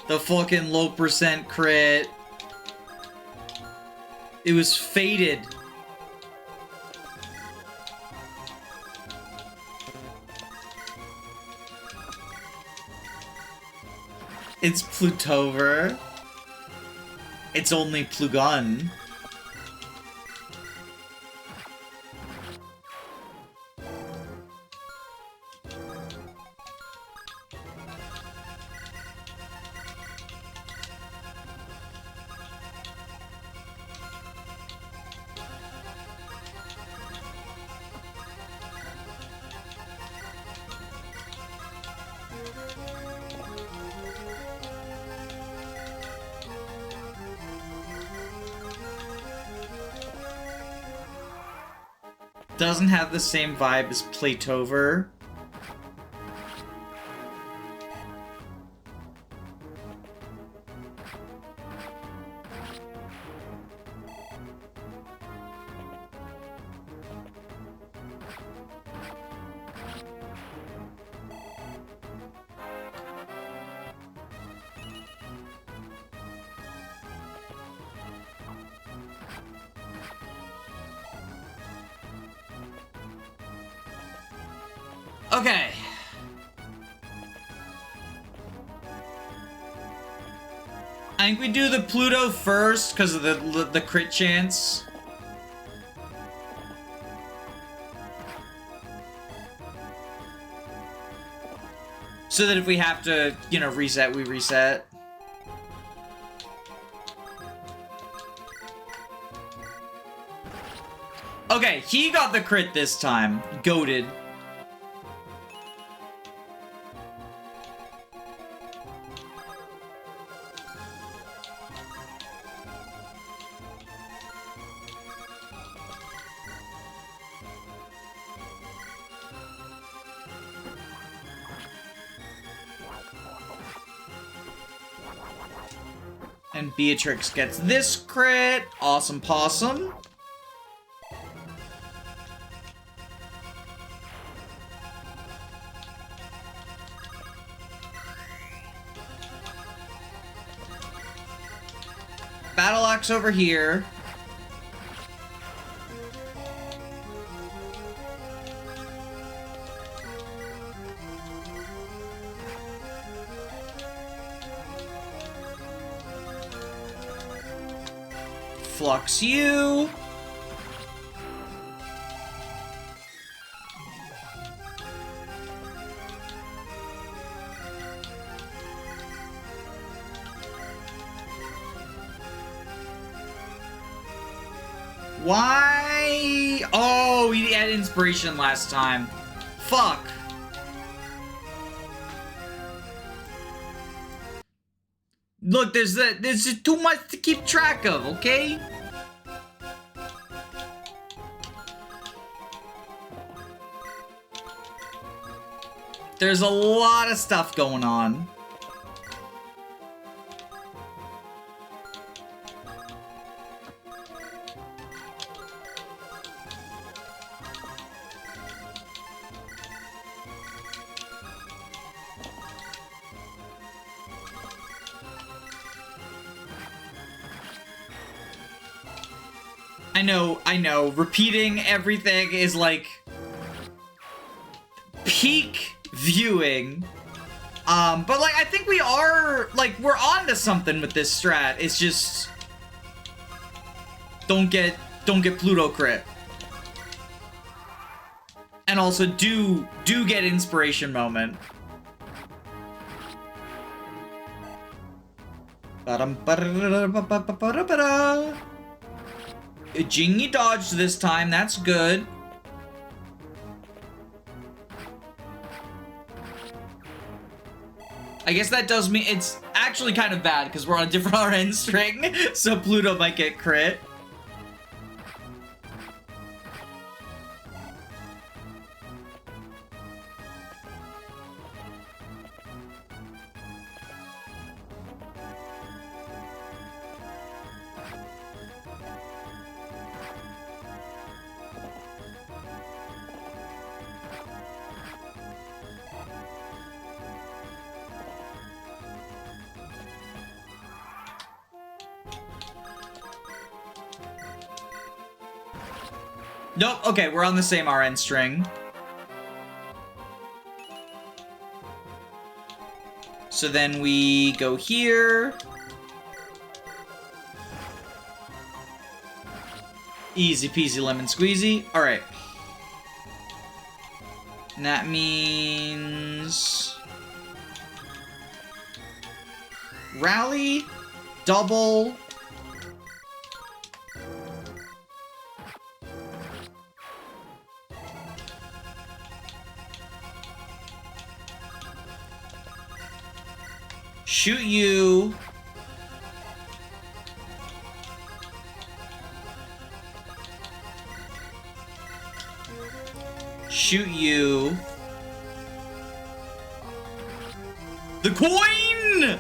The fucking low percent crit. It was fated. It's Plutover. It's only Plugon. Doesn't have the same vibe as Platover. Okay. I think we do the Pluto first because of the crit chance. So that if we have to, you know, reset, we reset. Okay, he got the crit this time. Goated. And Beatrix gets this crit. Awesome possum. Battle Axe over here. Flux you. Why? Oh, he had inspiration last time. Fuck. Look, there's just too much to keep track of, okay? There's a lot of stuff going on. I know. Repeating everything is like peak viewing. But like I think we are like we're on to something with this strat. It's just don't get Pluto crit. And also do get inspiration moment. Jingy dodged this time, that's good. I guess that does mean it's actually kind of bad because we're on a different RN string, so Pluto might get crit. Nope, okay, we're on the same RN string. So then we go here. Easy peasy lemon squeezy. Alright. And that means... Rally, double... Shoot you. Shoot you. The coin!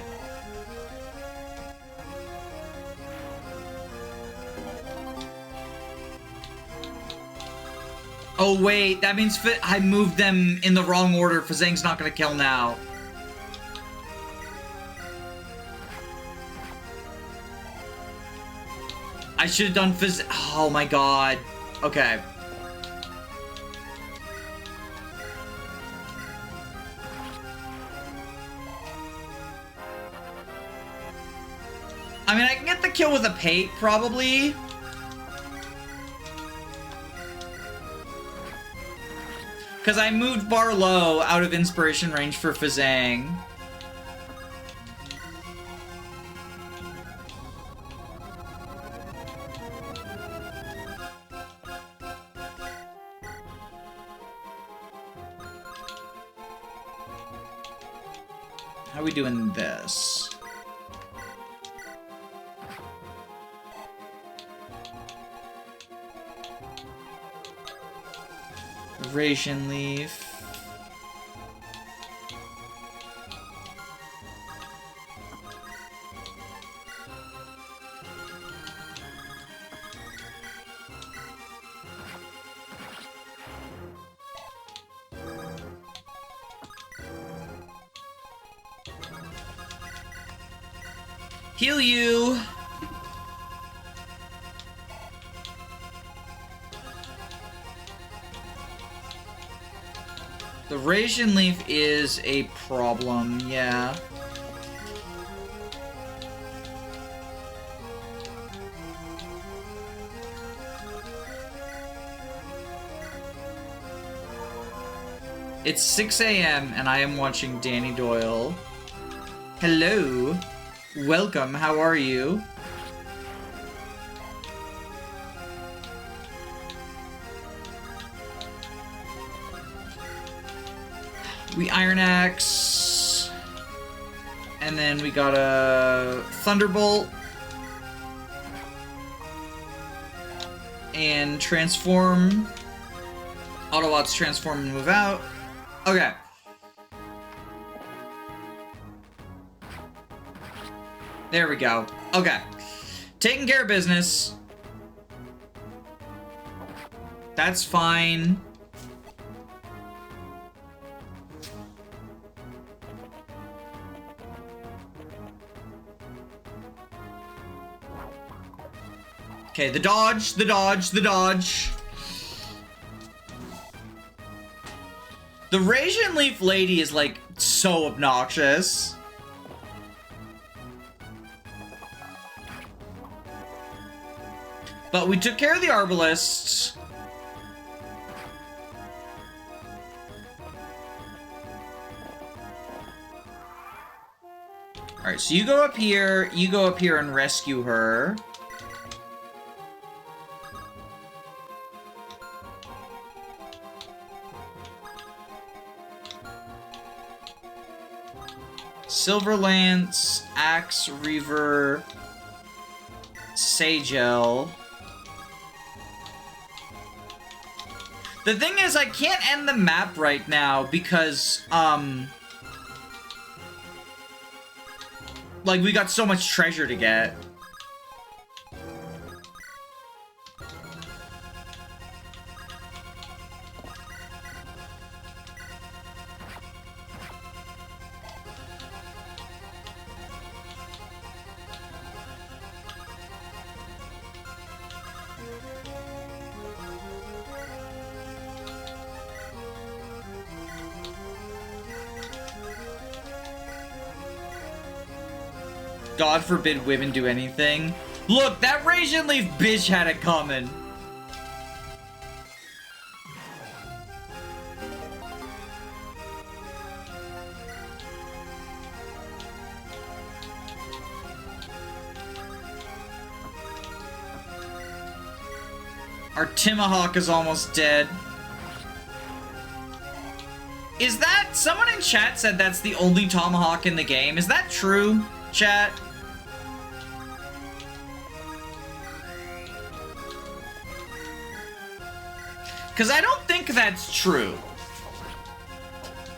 Oh wait, that means I moved them in the wrong order. Fazang's not gonna kill now. I should have done oh my god. Okay. I mean, I can get the kill with a pate, probably. Because I moved Barlow out of inspiration range for Fazang. How are we doing this? Ration leaf. Heal you. The ration leaf is a problem, yeah. It's 6 a.m. and I am watching Danny Doyle. Hello. Welcome, how are you? We Iron Axe. And then we got a Thunderbolt. And transform. Autobots transform and move out. Okay. There we go. Okay. Taking care of business. That's fine. Okay, the dodge, the dodge, the dodge. The Radiant Leaf Lady is, like, so obnoxious. But we took care of the Arbalists. Alright, so you go up here and rescue her. Silver Lance, Axe, Reaver, Sagel. The thing is, I can't end the map right now because, like, we got so much treasure to get. God forbid women do anything. Look, that Radiant Leaf bitch had it coming. Our Tomahawk is almost dead. Is that... Someone in chat said that's the only Tomahawk in the game. Is that true, chat? Because I don't think that's true.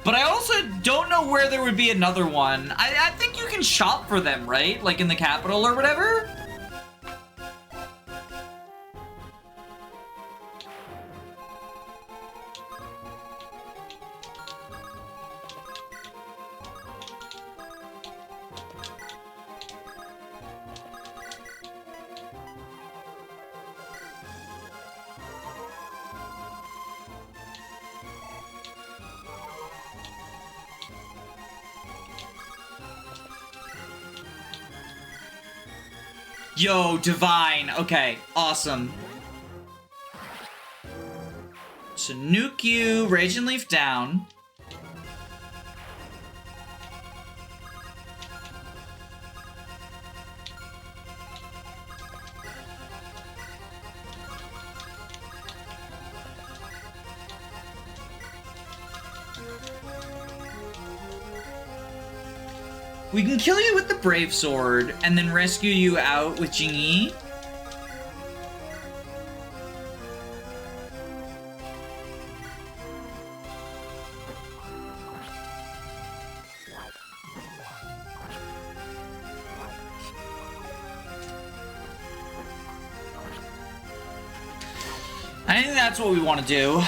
But I also don't know where there would be another one. I think you can shop for them, right? Like in the capital or whatever? Yo, divine. Okay, awesome. So nuke you, Radiant Leaf down. We can kill you with the Brave Sword, and then rescue you out with Jingyi. I think that's what we want to do.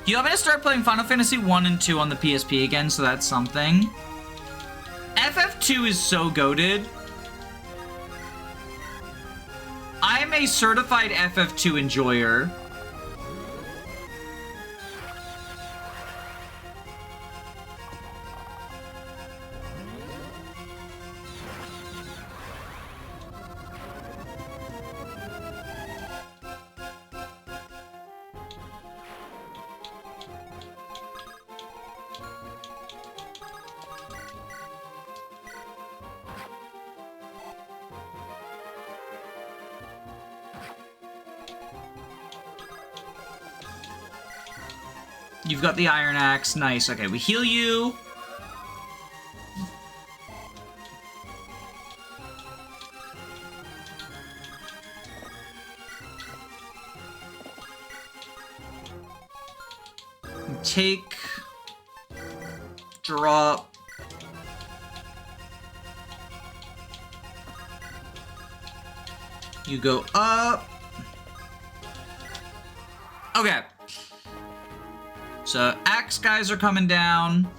You want me to start playing Final Fantasy 1 and 2 on the PSP again, so that's something. FF2 is so goated. I'm a certified FF2 enjoyer. You've got the iron axe. Nice. Okay, we heal you. Take. Drop. You go up. Okay. So, axe guys are coming down.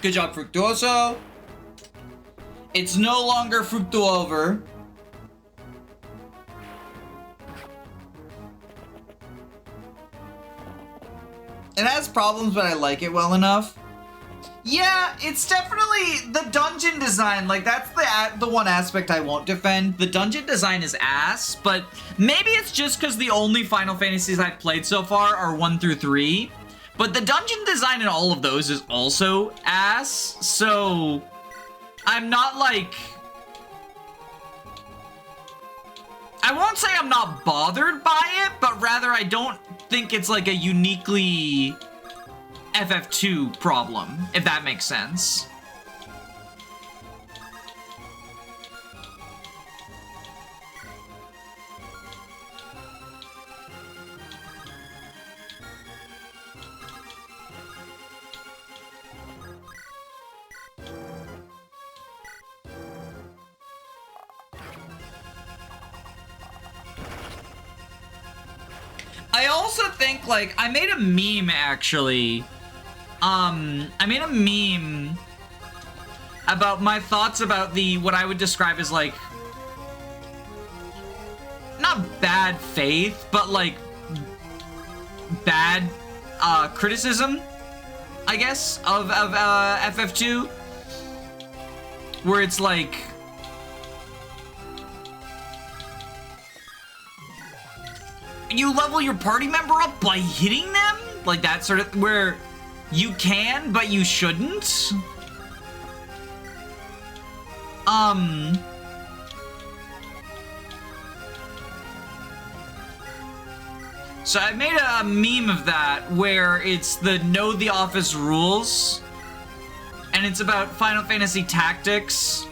Good job, Fructuoso. It's no longer Fructuover. It has problems, but I like it well enough. Yeah, it's definitely the dungeon design. Like, that's the one aspect I won't defend. The dungeon design is ass, but maybe it's just because the only Final Fantasies I've played so far are 1 through 3. But the dungeon design in all of those is also ass, so I'm not like... I won't say I'm not bothered by it, but rather I don't think it's like a uniquely FF2 problem, if that makes sense. I also think, like, I made a meme, actually. I made a meme about my thoughts about what I would describe as, like, not bad faith, but, like, bad, criticism, I guess, of FF2. Where it's, like... you level your party member up by hitting them? Like that sort of, where you can, but you shouldn't? So I made a meme of that where it's the know the office rules, and it's about Final Fantasy Tactics,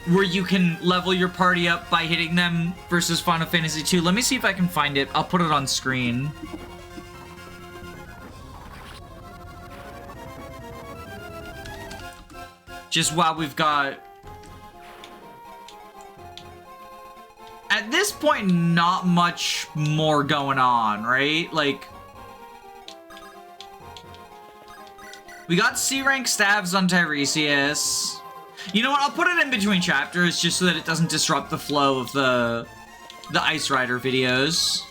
where you can level your party up by hitting them versus Final Fantasy 2. Let me see if I can find it. I'll put it on screen. Just while we've got... at this point, not much more going on, right? Like... we got C-rank stabs on Tiresias. You know what? I'll put it in between chapters just so that it doesn't disrupt the flow of the Ice Rider videos.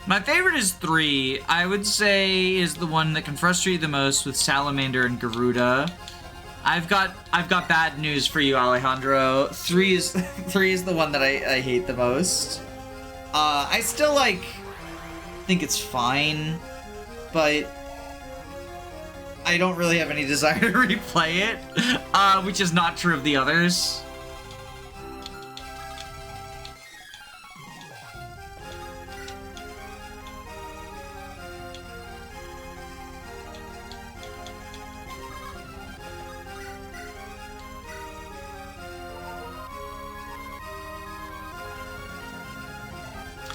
My favorite is 3. I would say is the one that can frustrate you the most with Salamander and Garuda. I've got bad news for you, Alejandro. 3 is the one that I hate the most. I still think it's fine, but I don't really have any desire to replay it, which is not true of the others.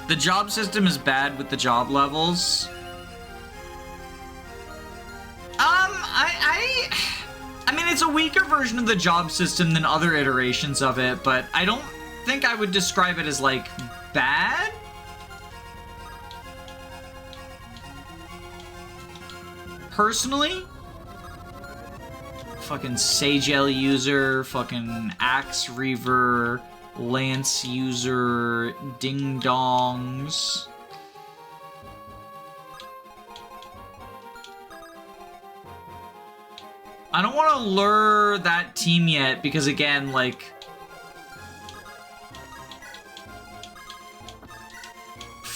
The job system is bad with the job levels. I mean, it's a weaker version of the job system than other iterations of it, but I don't think I would describe it as, like, bad. Personally. Fucking Sagel user, fucking Axe Reaver, Lance user, Ding Dongs. I don't want to lure that team yet because, again, like,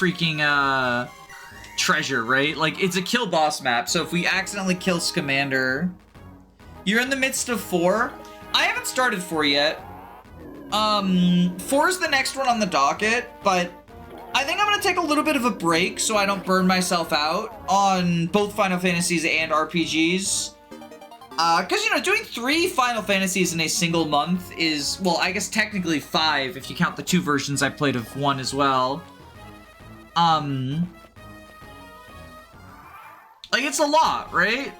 freaking, treasure, right? Like, it's a kill boss map, so if we accidentally kill Scamander... You're in the midst of 4? I haven't started 4 yet. 4 is the next one on the docket, but I think I'm gonna take a little bit of a break so I don't burn myself out on both Final Fantasies and RPGs. Because, you know, doing 3 Final Fantasies in a single month is, well, I guess technically 5 if you count the 2 versions I played of 1 as well. Like, it's a lot, right?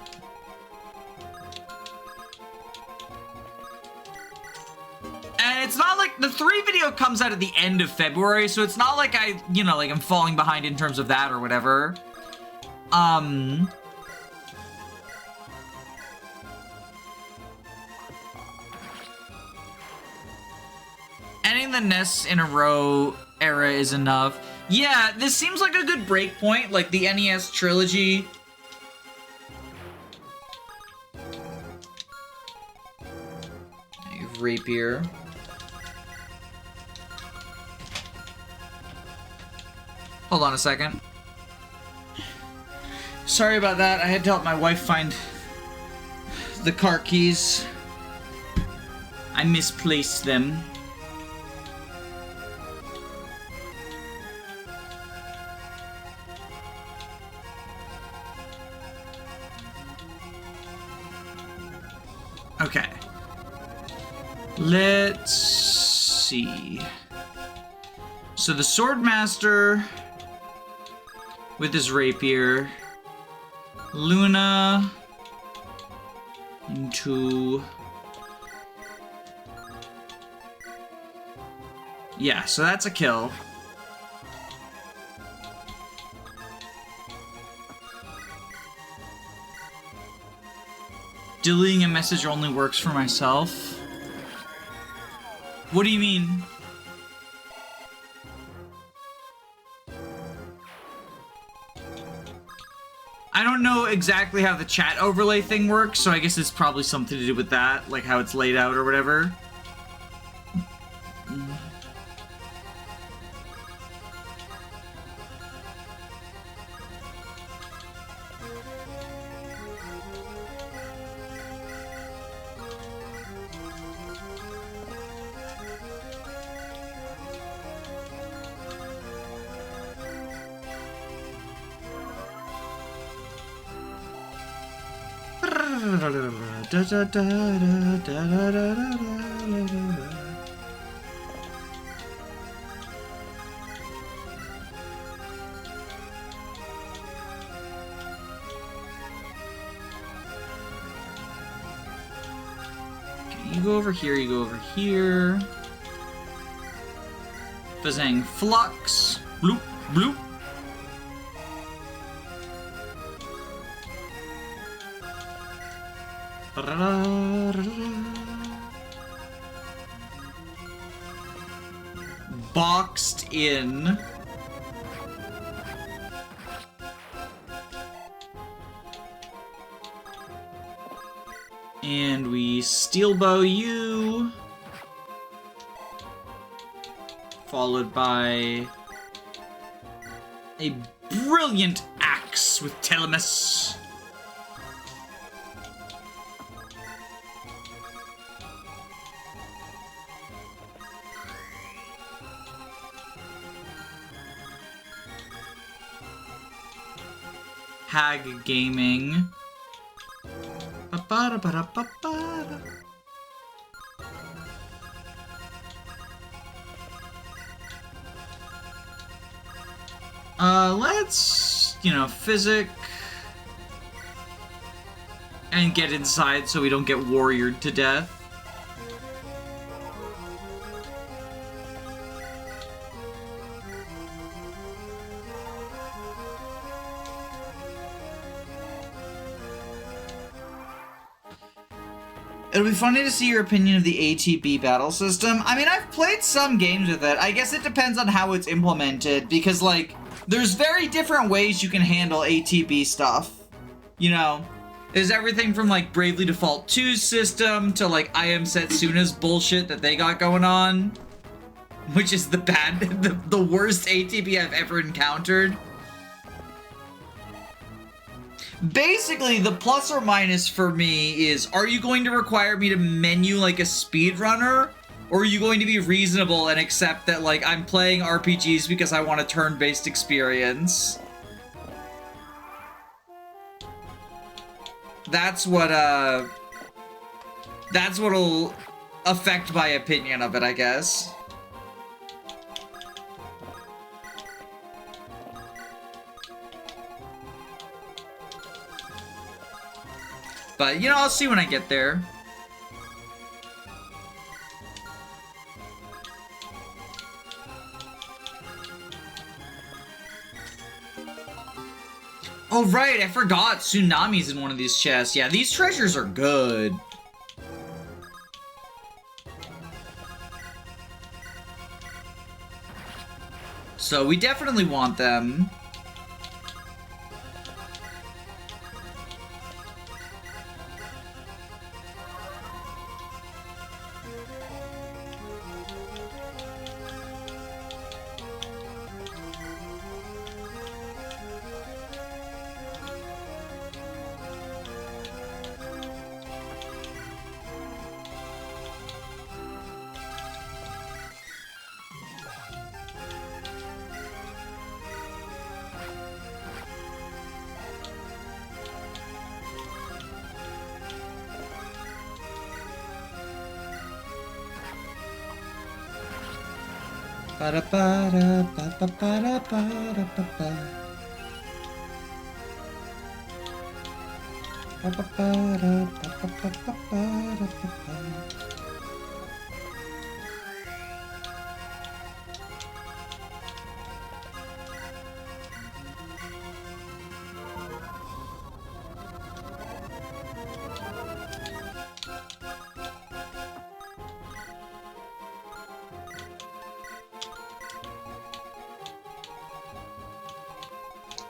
And it's not like the 3 video comes out at the end of February, so it's not like I, you know, like I'm falling behind in terms of that or whatever. Ending the NES in a row era is enough. Yeah, this seems like a good break point, like the NES trilogy. Rapier. Hold on a second. Sorry about that. I had to help my wife find the car keys. I misplaced them. Okay. Let's see. So the Swordmaster with his rapier. Luna into... Yeah, so that's a kill. Deleting a message only works for myself. What do you mean? I don't know exactly how the chat overlay thing works, so I guess it's probably something to do with that, like how it's laid out or whatever. You go over here, you go over here. Fazang Flux. Bloop, bloop. Boxed in. And we steel bow you. Followed by a brilliant axe with Telemus. Hag Gaming. Let's, you know, physic and get inside so we don't get warriored to death. It'll be funny to see your opinion of the ATB battle system. I mean, I've played some games with it. I guess it depends on how it's implemented, because, like, there's very different ways you can handle ATB stuff. You know, there's everything from, like, Bravely Default 2's system to, like, I Am Setsuna's bullshit that they got going on. which is the worst ATB I've ever encountered. Basically, the plus or minus for me is, are you going to require me to menu like a speedrunner? Or are you going to be reasonable and accept that, like, I'm playing RPGs because I want a turn-based experience? That's what'll affect my opinion of it, I guess. But, you know, I'll see when I get there. Oh, right, I forgot Tsunami's in one of these chests. Yeah, these treasures are good. So, we definitely want them.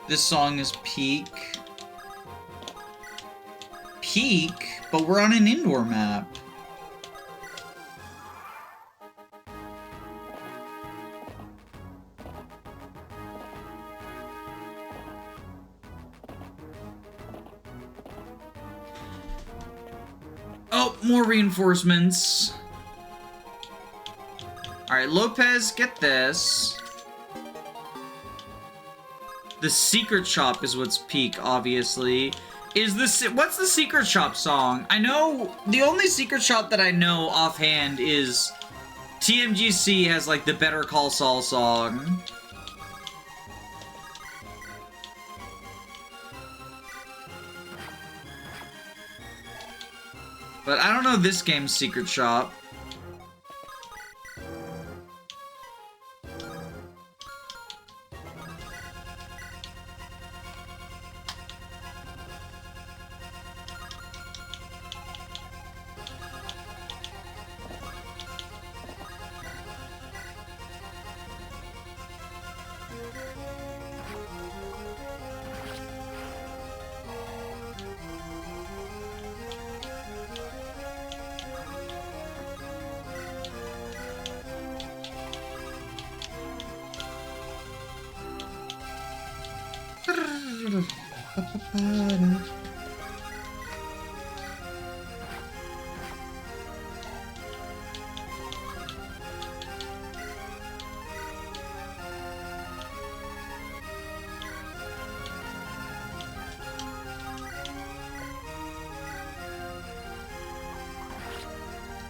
This song is peak. Peak? But we're on an indoor map. Oh, more reinforcements. Alright, Lopez, get this. The secret shop is what's peak, obviously. What's the secret shop song? I know, the only secret shop that I know offhand is TMGC has, like, the Better Call Saul song. But I don't know this game's secret shop.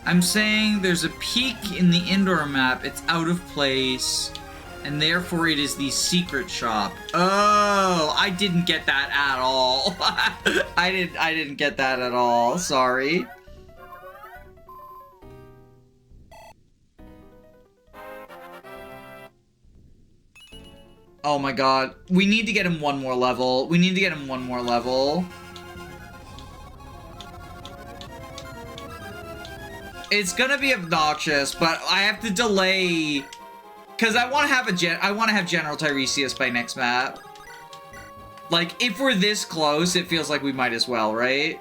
I'm saying there's a peak in the indoor map, it's out of place, and therefore it is the secret shop. Oh, I didn't get that at all. I didn't get that at all, sorry. Oh my god, we need to get him one more level. We need to get him one more level. It's gonna be obnoxious, but I have to delay because I want to have General Tiresias by next map. Like, if we're this close, it feels like we might as well, right?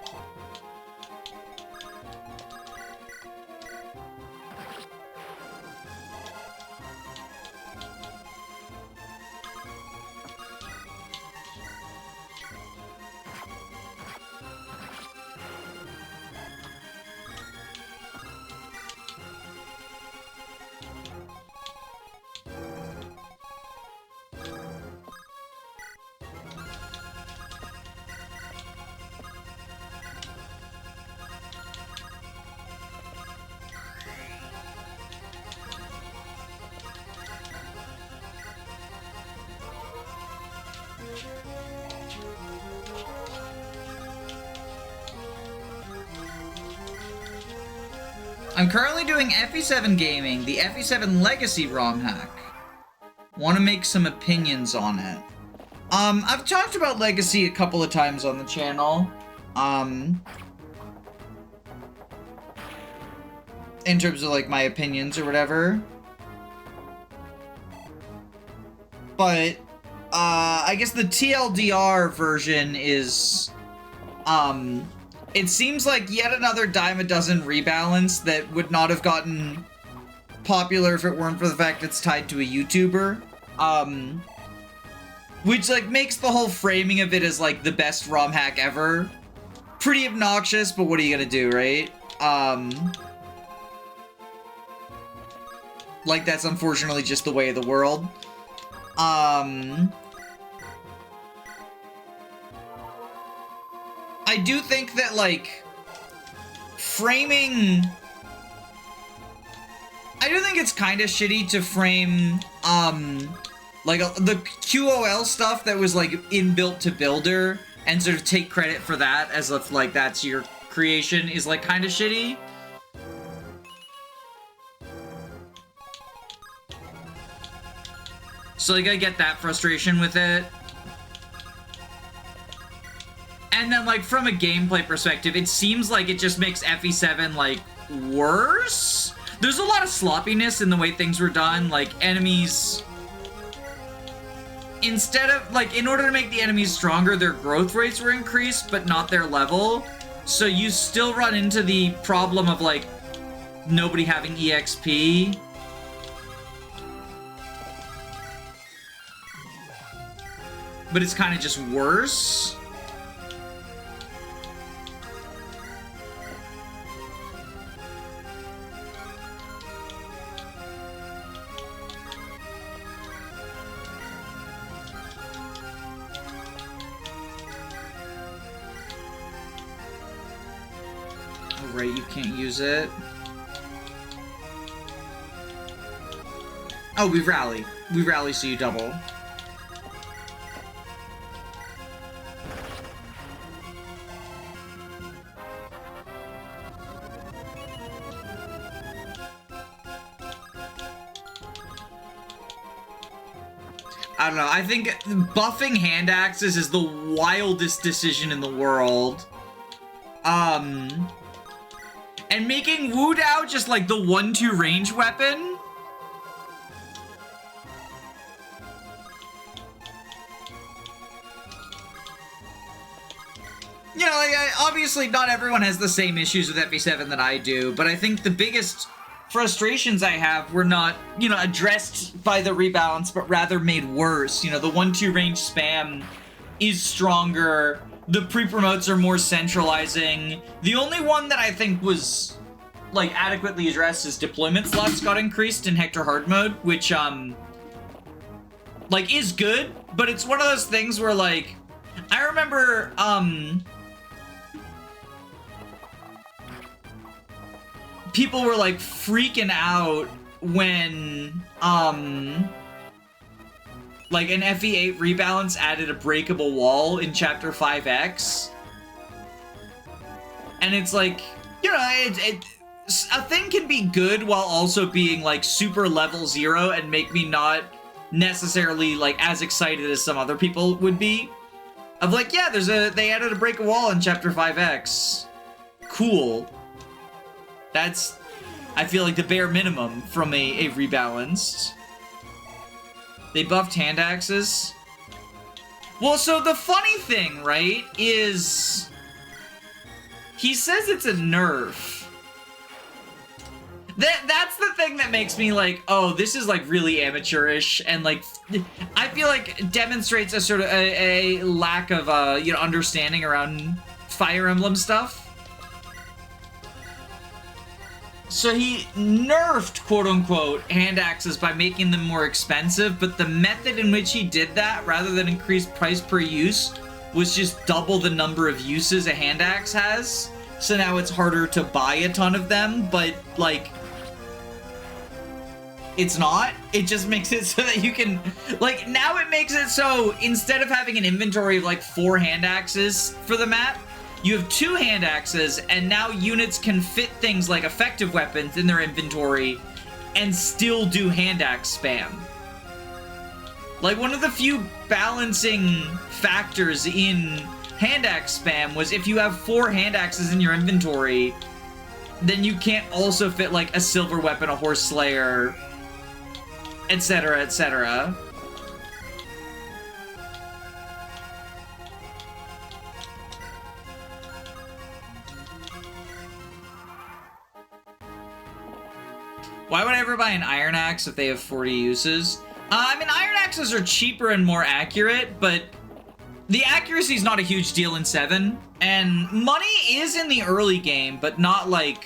I'm currently doing FE7 Gaming, the FE7 Legacy ROM hack. Want to make some opinions on it. I've talked about Legacy a couple of times on the channel. In terms of, like, my opinions or whatever. But, I guess the TLDR version is, it seems like yet another dime a dozen rebalance that would not have gotten popular if it weren't for the fact it's tied to a YouTuber. Which, like, makes the whole framing of it as, like, the best ROM hack ever pretty obnoxious, but what are you gonna do, right? Like, that's unfortunately just the way of the world. I do think that, like, framing... I do think it's kind of shitty to frame, like, the QOL stuff that was, like, inbuilt to Builder and sort of take credit for that as if, like, that's your creation is, like, kind of shitty. So, like, I get that frustration with it. And then, like, from a gameplay perspective, it seems like it just makes FE7, like, worse? There's a lot of sloppiness in the way things were done. Like, enemies... Instead of, like, in order to make the enemies stronger, their growth rates were increased, but not their level. So you still run into the problem of, like, nobody having EXP. But it's kind of just worse. Oh, right, you can't use it. Oh, we rally. We rally so you double. I don't know, I think buffing hand axes is the wildest decision in the world. And making Wu Dao just like the 1-2 range weapon? You know, like, obviously not everyone has the same issues with FE7 that I do, but I think the biggest frustrations I have were not, you know, addressed by the rebalance, but rather made worse. You know, the 1-2 range spam is stronger. The pre-promotes are more centralizing. The only one that I think was, like, adequately addressed is deployment slots got increased in Hector Hard Mode, which, like, is good, but it's one of those things where, like, I remember, people were, like, freaking out when, like, an FE8 rebalance added a breakable wall in Chapter 5X. And it's like, you know, a thing can be good while also being, like, super level 0 and make me not necessarily, like, as excited as some other people would be. Of, like, yeah, they added a breakable wall in Chapter 5X. Cool. That's, I feel like, the bare minimum from a rebalanced. They buffed hand axes. Well, so the funny thing, right, is he says it's a nerf. That's the thing that makes me like, oh, this is like really amateurish, and like I feel like demonstrates a sort of a lack of you know, understanding around Fire Emblem stuff. So he nerfed, quote-unquote, hand axes by making them more expensive, but the method in which he did that, rather than increase price per use, was just double the number of uses a hand axe has. So now it's harder to buy a ton of them, but, like, it's not. It just makes it so that you can, like, now it makes it so instead of having an inventory of, like, 4 hand axes for the map, you have 2 hand axes, and now units can fit things like effective weapons in their inventory and still do hand axe spam. Like, one of the few balancing factors in hand axe spam was if you have 4 hand axes in your inventory, then you can't also fit, like, a silver weapon, a horse slayer, etc., etc. Why would I ever buy an iron axe if they have 40 uses? I mean, iron axes are cheaper and more accurate, but the accuracy is not a huge deal in 7. And money is in the early game, but not like...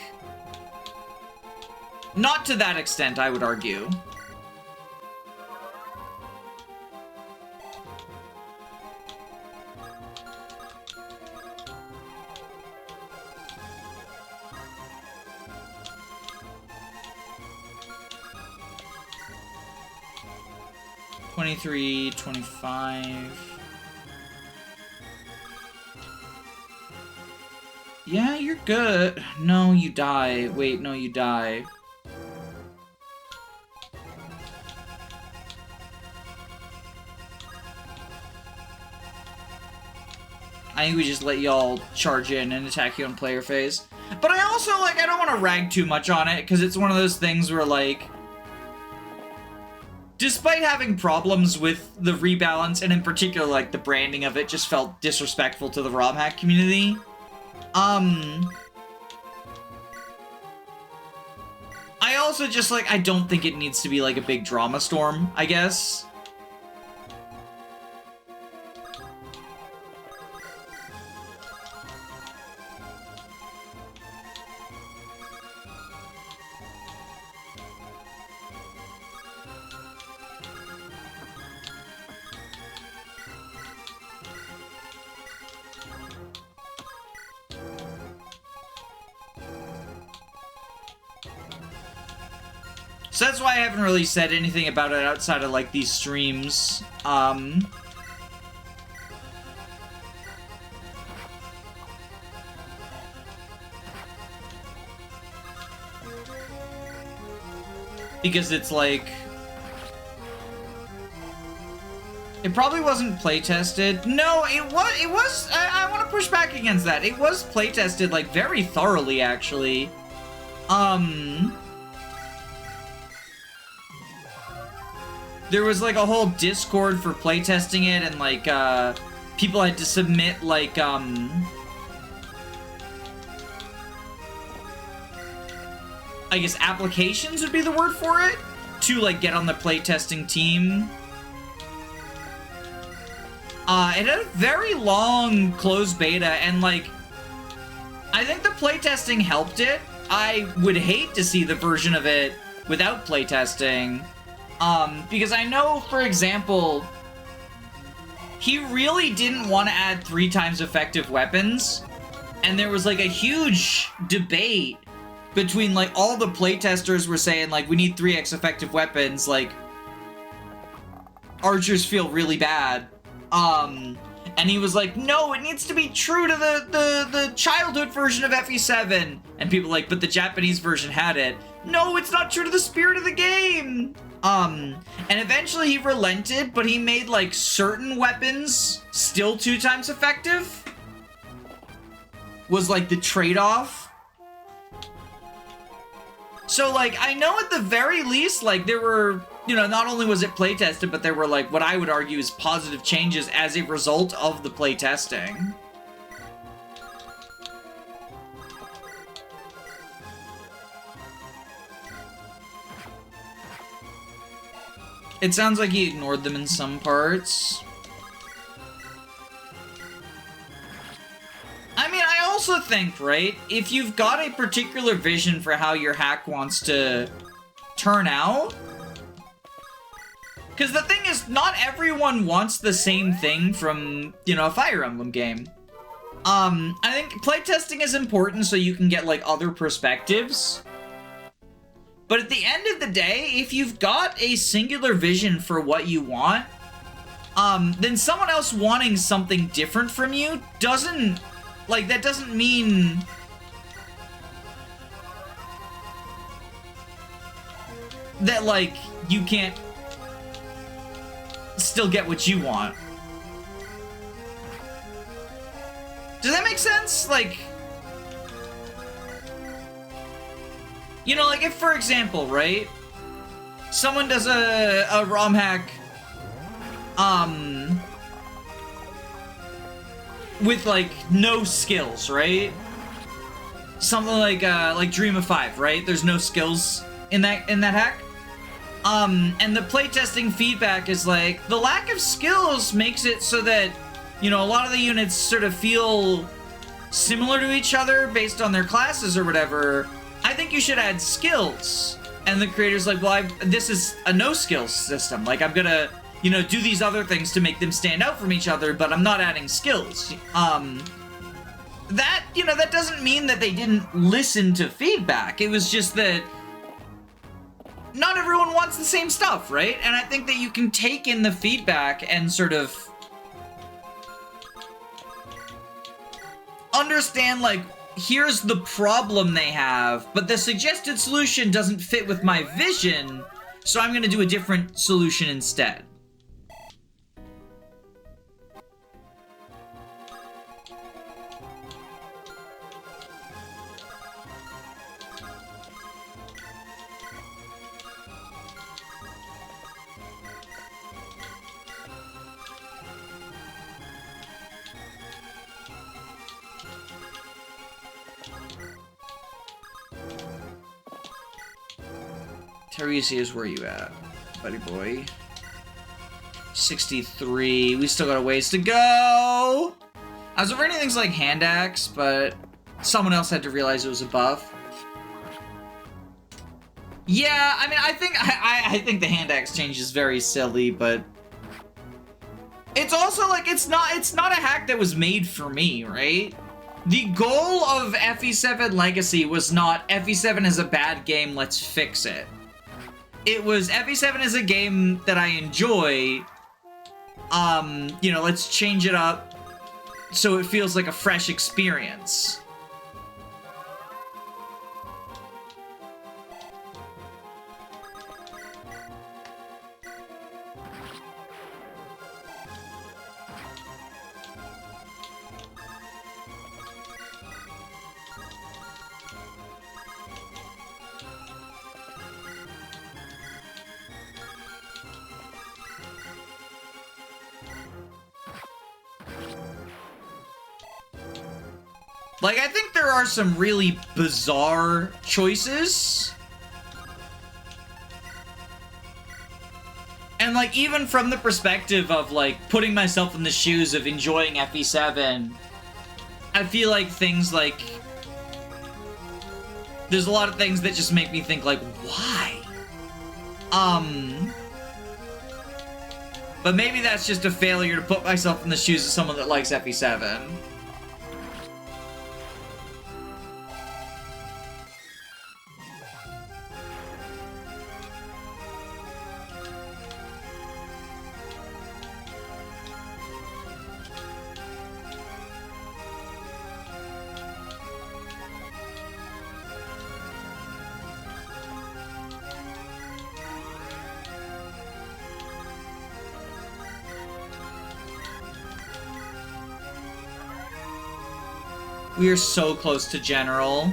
not to that extent, I would argue. $23, $25. Yeah, you're good. No, you die. Wait, no, you die. I think we just let y'all charge in and attack you on player phase. But I also, like, I don't want to rag too much on it, because it's one of those things where, like, despite having problems with the rebalance, and in particular, like, the branding of it just felt disrespectful to the ROM hack community, I also just, like, I don't think it needs to be, like, a big drama storm, I guess. So that's why I haven't really said anything about it outside of, like, these streams. Because it's, like... it probably wasn't playtested. No, it was, I want to push back against that. It was playtested, like, very thoroughly, actually. There was, like, a whole Discord for playtesting it, and, like, people had to submit, like, I guess applications would be the word for it, to, like, get on the playtesting team. It had a very long closed beta, and, like, I think the playtesting helped it. I would hate to see the version of it without playtesting. Because I know, for example, he really didn't want to add 3 times effective weapons, and there was, like, a huge debate between, like, all the playtesters were saying, like, we need 3x effective weapons, like, archers feel really bad, and he was like, no, it needs to be true to the childhood version of FE7, and people were like, but the Japanese version had it. No, it's not true to the spirit of the game! And eventually he relented, but he made, like, certain weapons still 2 times effective. Was, like, the trade-off. So, like, I know at the very least, like, there were, you know, not only was it playtested, but there were, like, what I would argue is positive changes as a result of the playtesting. It sounds like he ignored them in some parts. I mean, I also think, right, if you've got a particular vision for how your hack wants to turn out, because the thing is, not everyone wants the same thing from, you know, a Fire Emblem game. I think playtesting is important so you can get, like, other perspectives. But at the end of the day, if you've got a singular vision for what you want, then someone else wanting something different from you doesn't like, that doesn't mean... that, like, you can't still get what you want. Does that make sense? Like... You know, like, if, for example, right? Someone does a ROM hack, with, like, no skills, right? Something like Dream of Five, right? There's no skills in that hack. And the playtesting feedback is like, the lack of skills makes it so that, you know, a lot of the units sort of feel similar to each other based on their classes or whatever. I think you should add skills. And the creator's like, well, this is a no-skills system. Like, I'm gonna, you know, do these other things to make them stand out from each other, but I'm not adding skills. That, you know, that doesn't mean that they didn't listen to feedback. It was just that not everyone wants the same stuff, right? And I think that you can take in the feedback and sort of understand, like, here's the problem they have, but the suggested solution doesn't fit with my vision, so I'm gonna do a different solution instead. Tiresias, where you at, buddy boy? 63. We still got a ways to go. I was overrating things like hand axe, but someone else had to realize it was a buff. Yeah, I mean, I think the hand axe change is very silly, but it's also like it's not a hack that was made for me, right? The goal of FE7 Legacy was not FE7 is a bad game, let's fix it. It was FE7 is a game that I enjoy. You know, let's change it up so it feels like a fresh experience. Like, I think there are some really bizarre choices. And, like, even from the perspective of, like, putting myself in the shoes of enjoying FE7, I feel like things like... There's a lot of things that just make me think, like, why? But maybe that's just a failure to put myself in the shoes of someone that likes FE7. We are so close to General.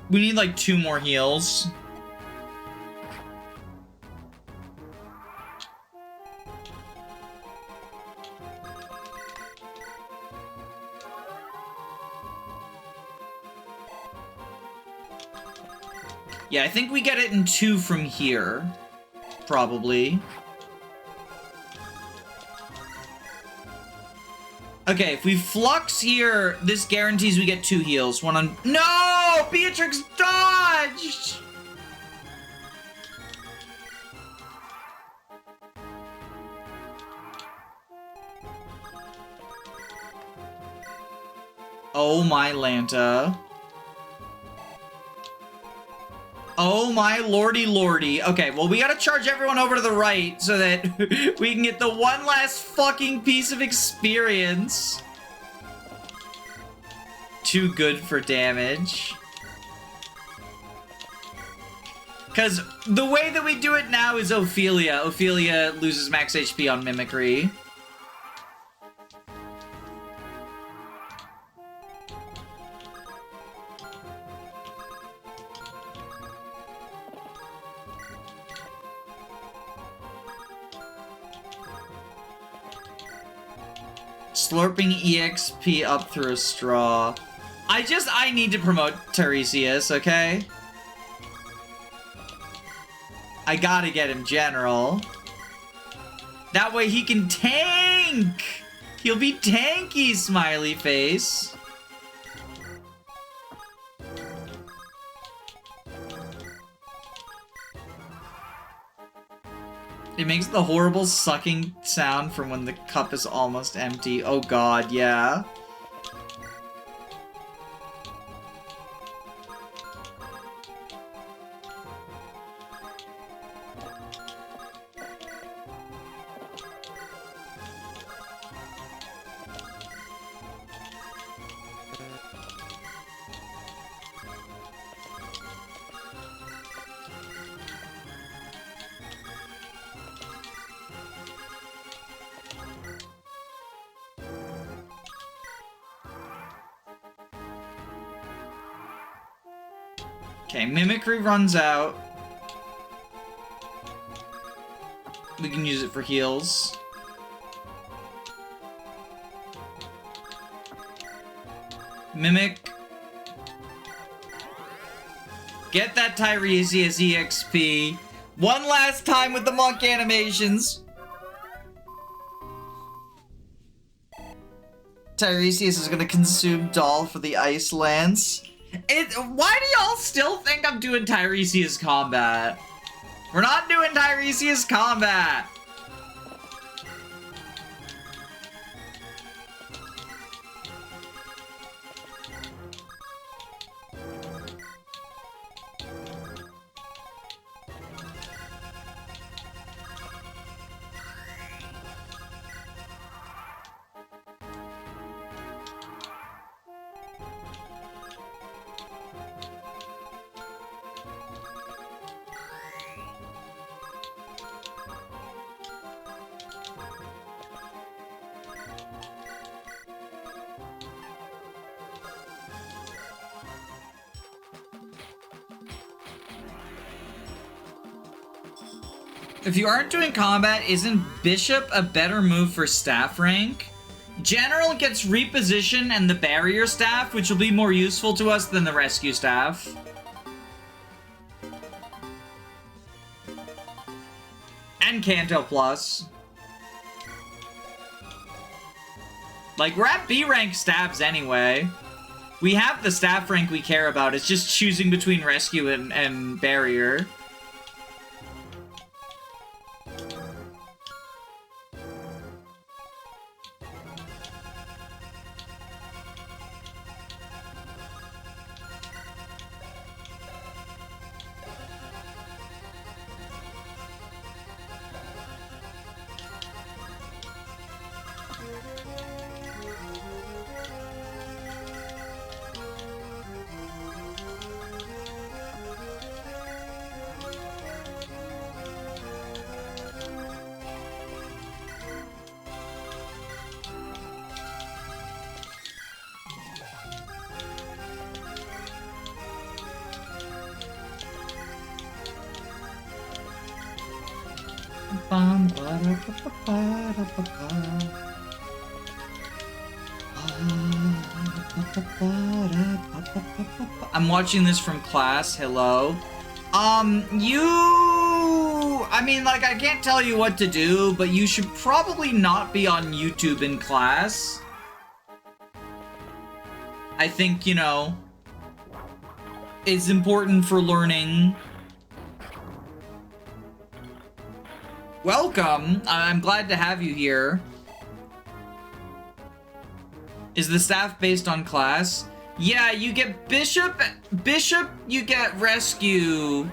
We need like 2 more heals. Yeah, I think we get it in 2 from here. Probably. Okay, if we flux here, this guarantees we get 2 heals. One on... No! Beatrix dodged! Oh my Lanta. Oh my lordy lordy. Okay, well, we gotta charge everyone over to the right so that we can get the one last fucking piece of experience. Too good for damage. Because the way that we do it now is Ophelia. Ophelia loses max HP on Mimicry. Slurping EXP up through a straw. I need to promote Tiresias, okay? I gotta get him general. That way he can tank! He'll be tanky, smiley face. It makes the horrible sucking sound from when the cup is almost empty. Oh god, yeah. Okay, Mimicry runs out. We can use it for heals. Mimic. Get that Tiresias EXP. One last time with the monk animations. Tiresias is gonna consume Doll for the Ice Lance. Why do y'all still think I'm doing Tiresias combat? We're not doing Tiresias combat! If you aren't doing combat, isn't Bishop a better move for staff rank? General gets reposition and the barrier staff, which will be more useful to us than the rescue staff. And Canto Plus. Like, we're at B rank stabs anyway. We have the staff rank we care about, it's just choosing between rescue and barrier. I'm watching this from class. Hello. I mean, like, I can't tell you what to do, but you should probably not be on YouTube in class. I think, you know, it's important for learning. Welcome. I'm glad to have you here. Is the staff based on class? Yeah, you get Bishop, you get Rescue,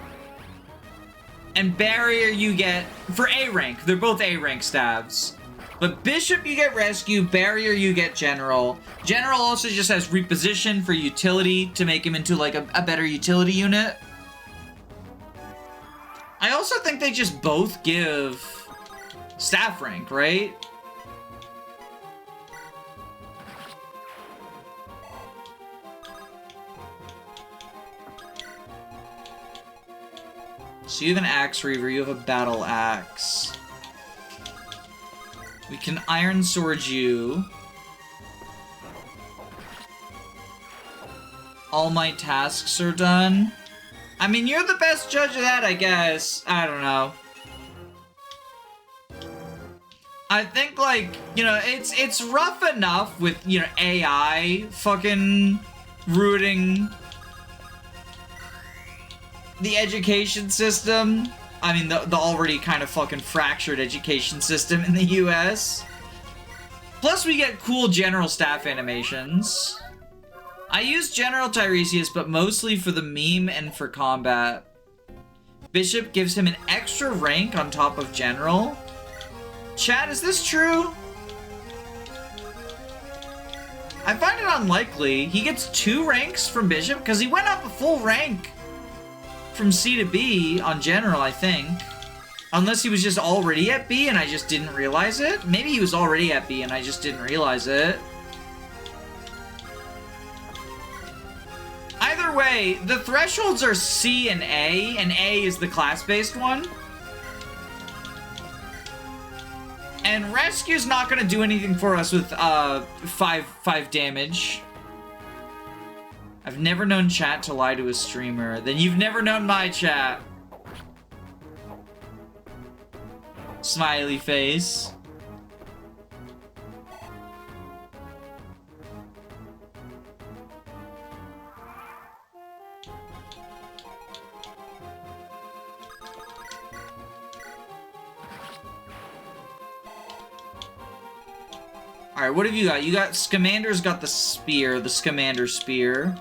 and Barrier you get, for A rank, they're both A rank stabs. But Bishop you get Rescue, Barrier you get General. General also just has Reposition for utility to make him into like a better utility unit. I also think they just both give staff rank, right? So you have an Axe Reaver, you have a Battle Axe. We can Iron Sword you. All my tasks are done. I mean, you're the best judge of that, I guess. I don't know. I think, like, you know, it's rough enough with, you know, AI fucking rooting the education system. I mean, the already kind of fucking fractured education system in the US. Plus, we get cool general staff animations. I use General Tiresias, but mostly for the meme and for combat. Bishop gives him an extra rank on top of General. Chat, is this true? I find it unlikely. He gets 2 ranks from Bishop, because he went up a full rank from C to B on General, I think. Unless he was just already at B and I just didn't realize it. Maybe he was already at B and I just didn't realize it. Either way, the thresholds are C and A is the class-based one. And Rescue's not gonna do anything for us with 5 damage. I've never known chat to lie to a streamer. Then you've never known my chat. Smiley face. Alright, what have you got? You got Scamander's got the spear, the Scamander spear.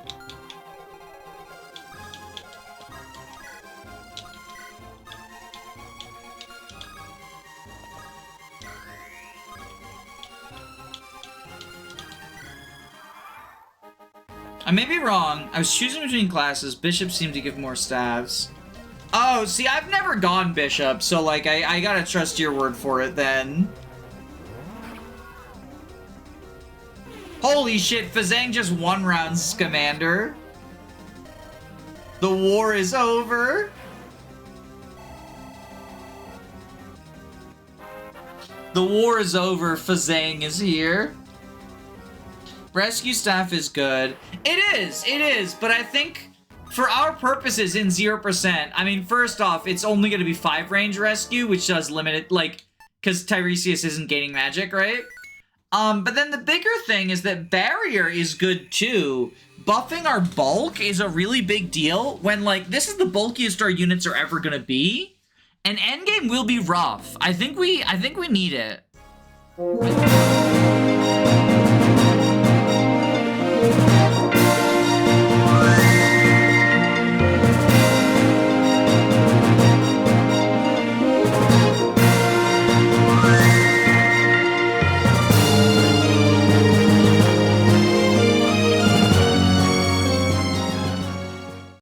I may be wrong. I was choosing between classes. Bishop seemed to give more staves. Oh, see, I've never gone Bishop, so, like, I gotta trust your word for it, then. Holy shit, Fazang just one-round Scamander. The war is over. The war is over, Fazang is here. Rescue staff is good. It is, but I think for our purposes in 0%, I mean, first off, it's only going to be 5 range rescue, which does limit it, like, because Tiresias isn't gaining magic, right? But then the bigger thing is that Barrier is good too. Buffing our bulk is a really big deal when, like, this is the bulkiest our units are ever gonna be. And endgame will be rough. I think we need it.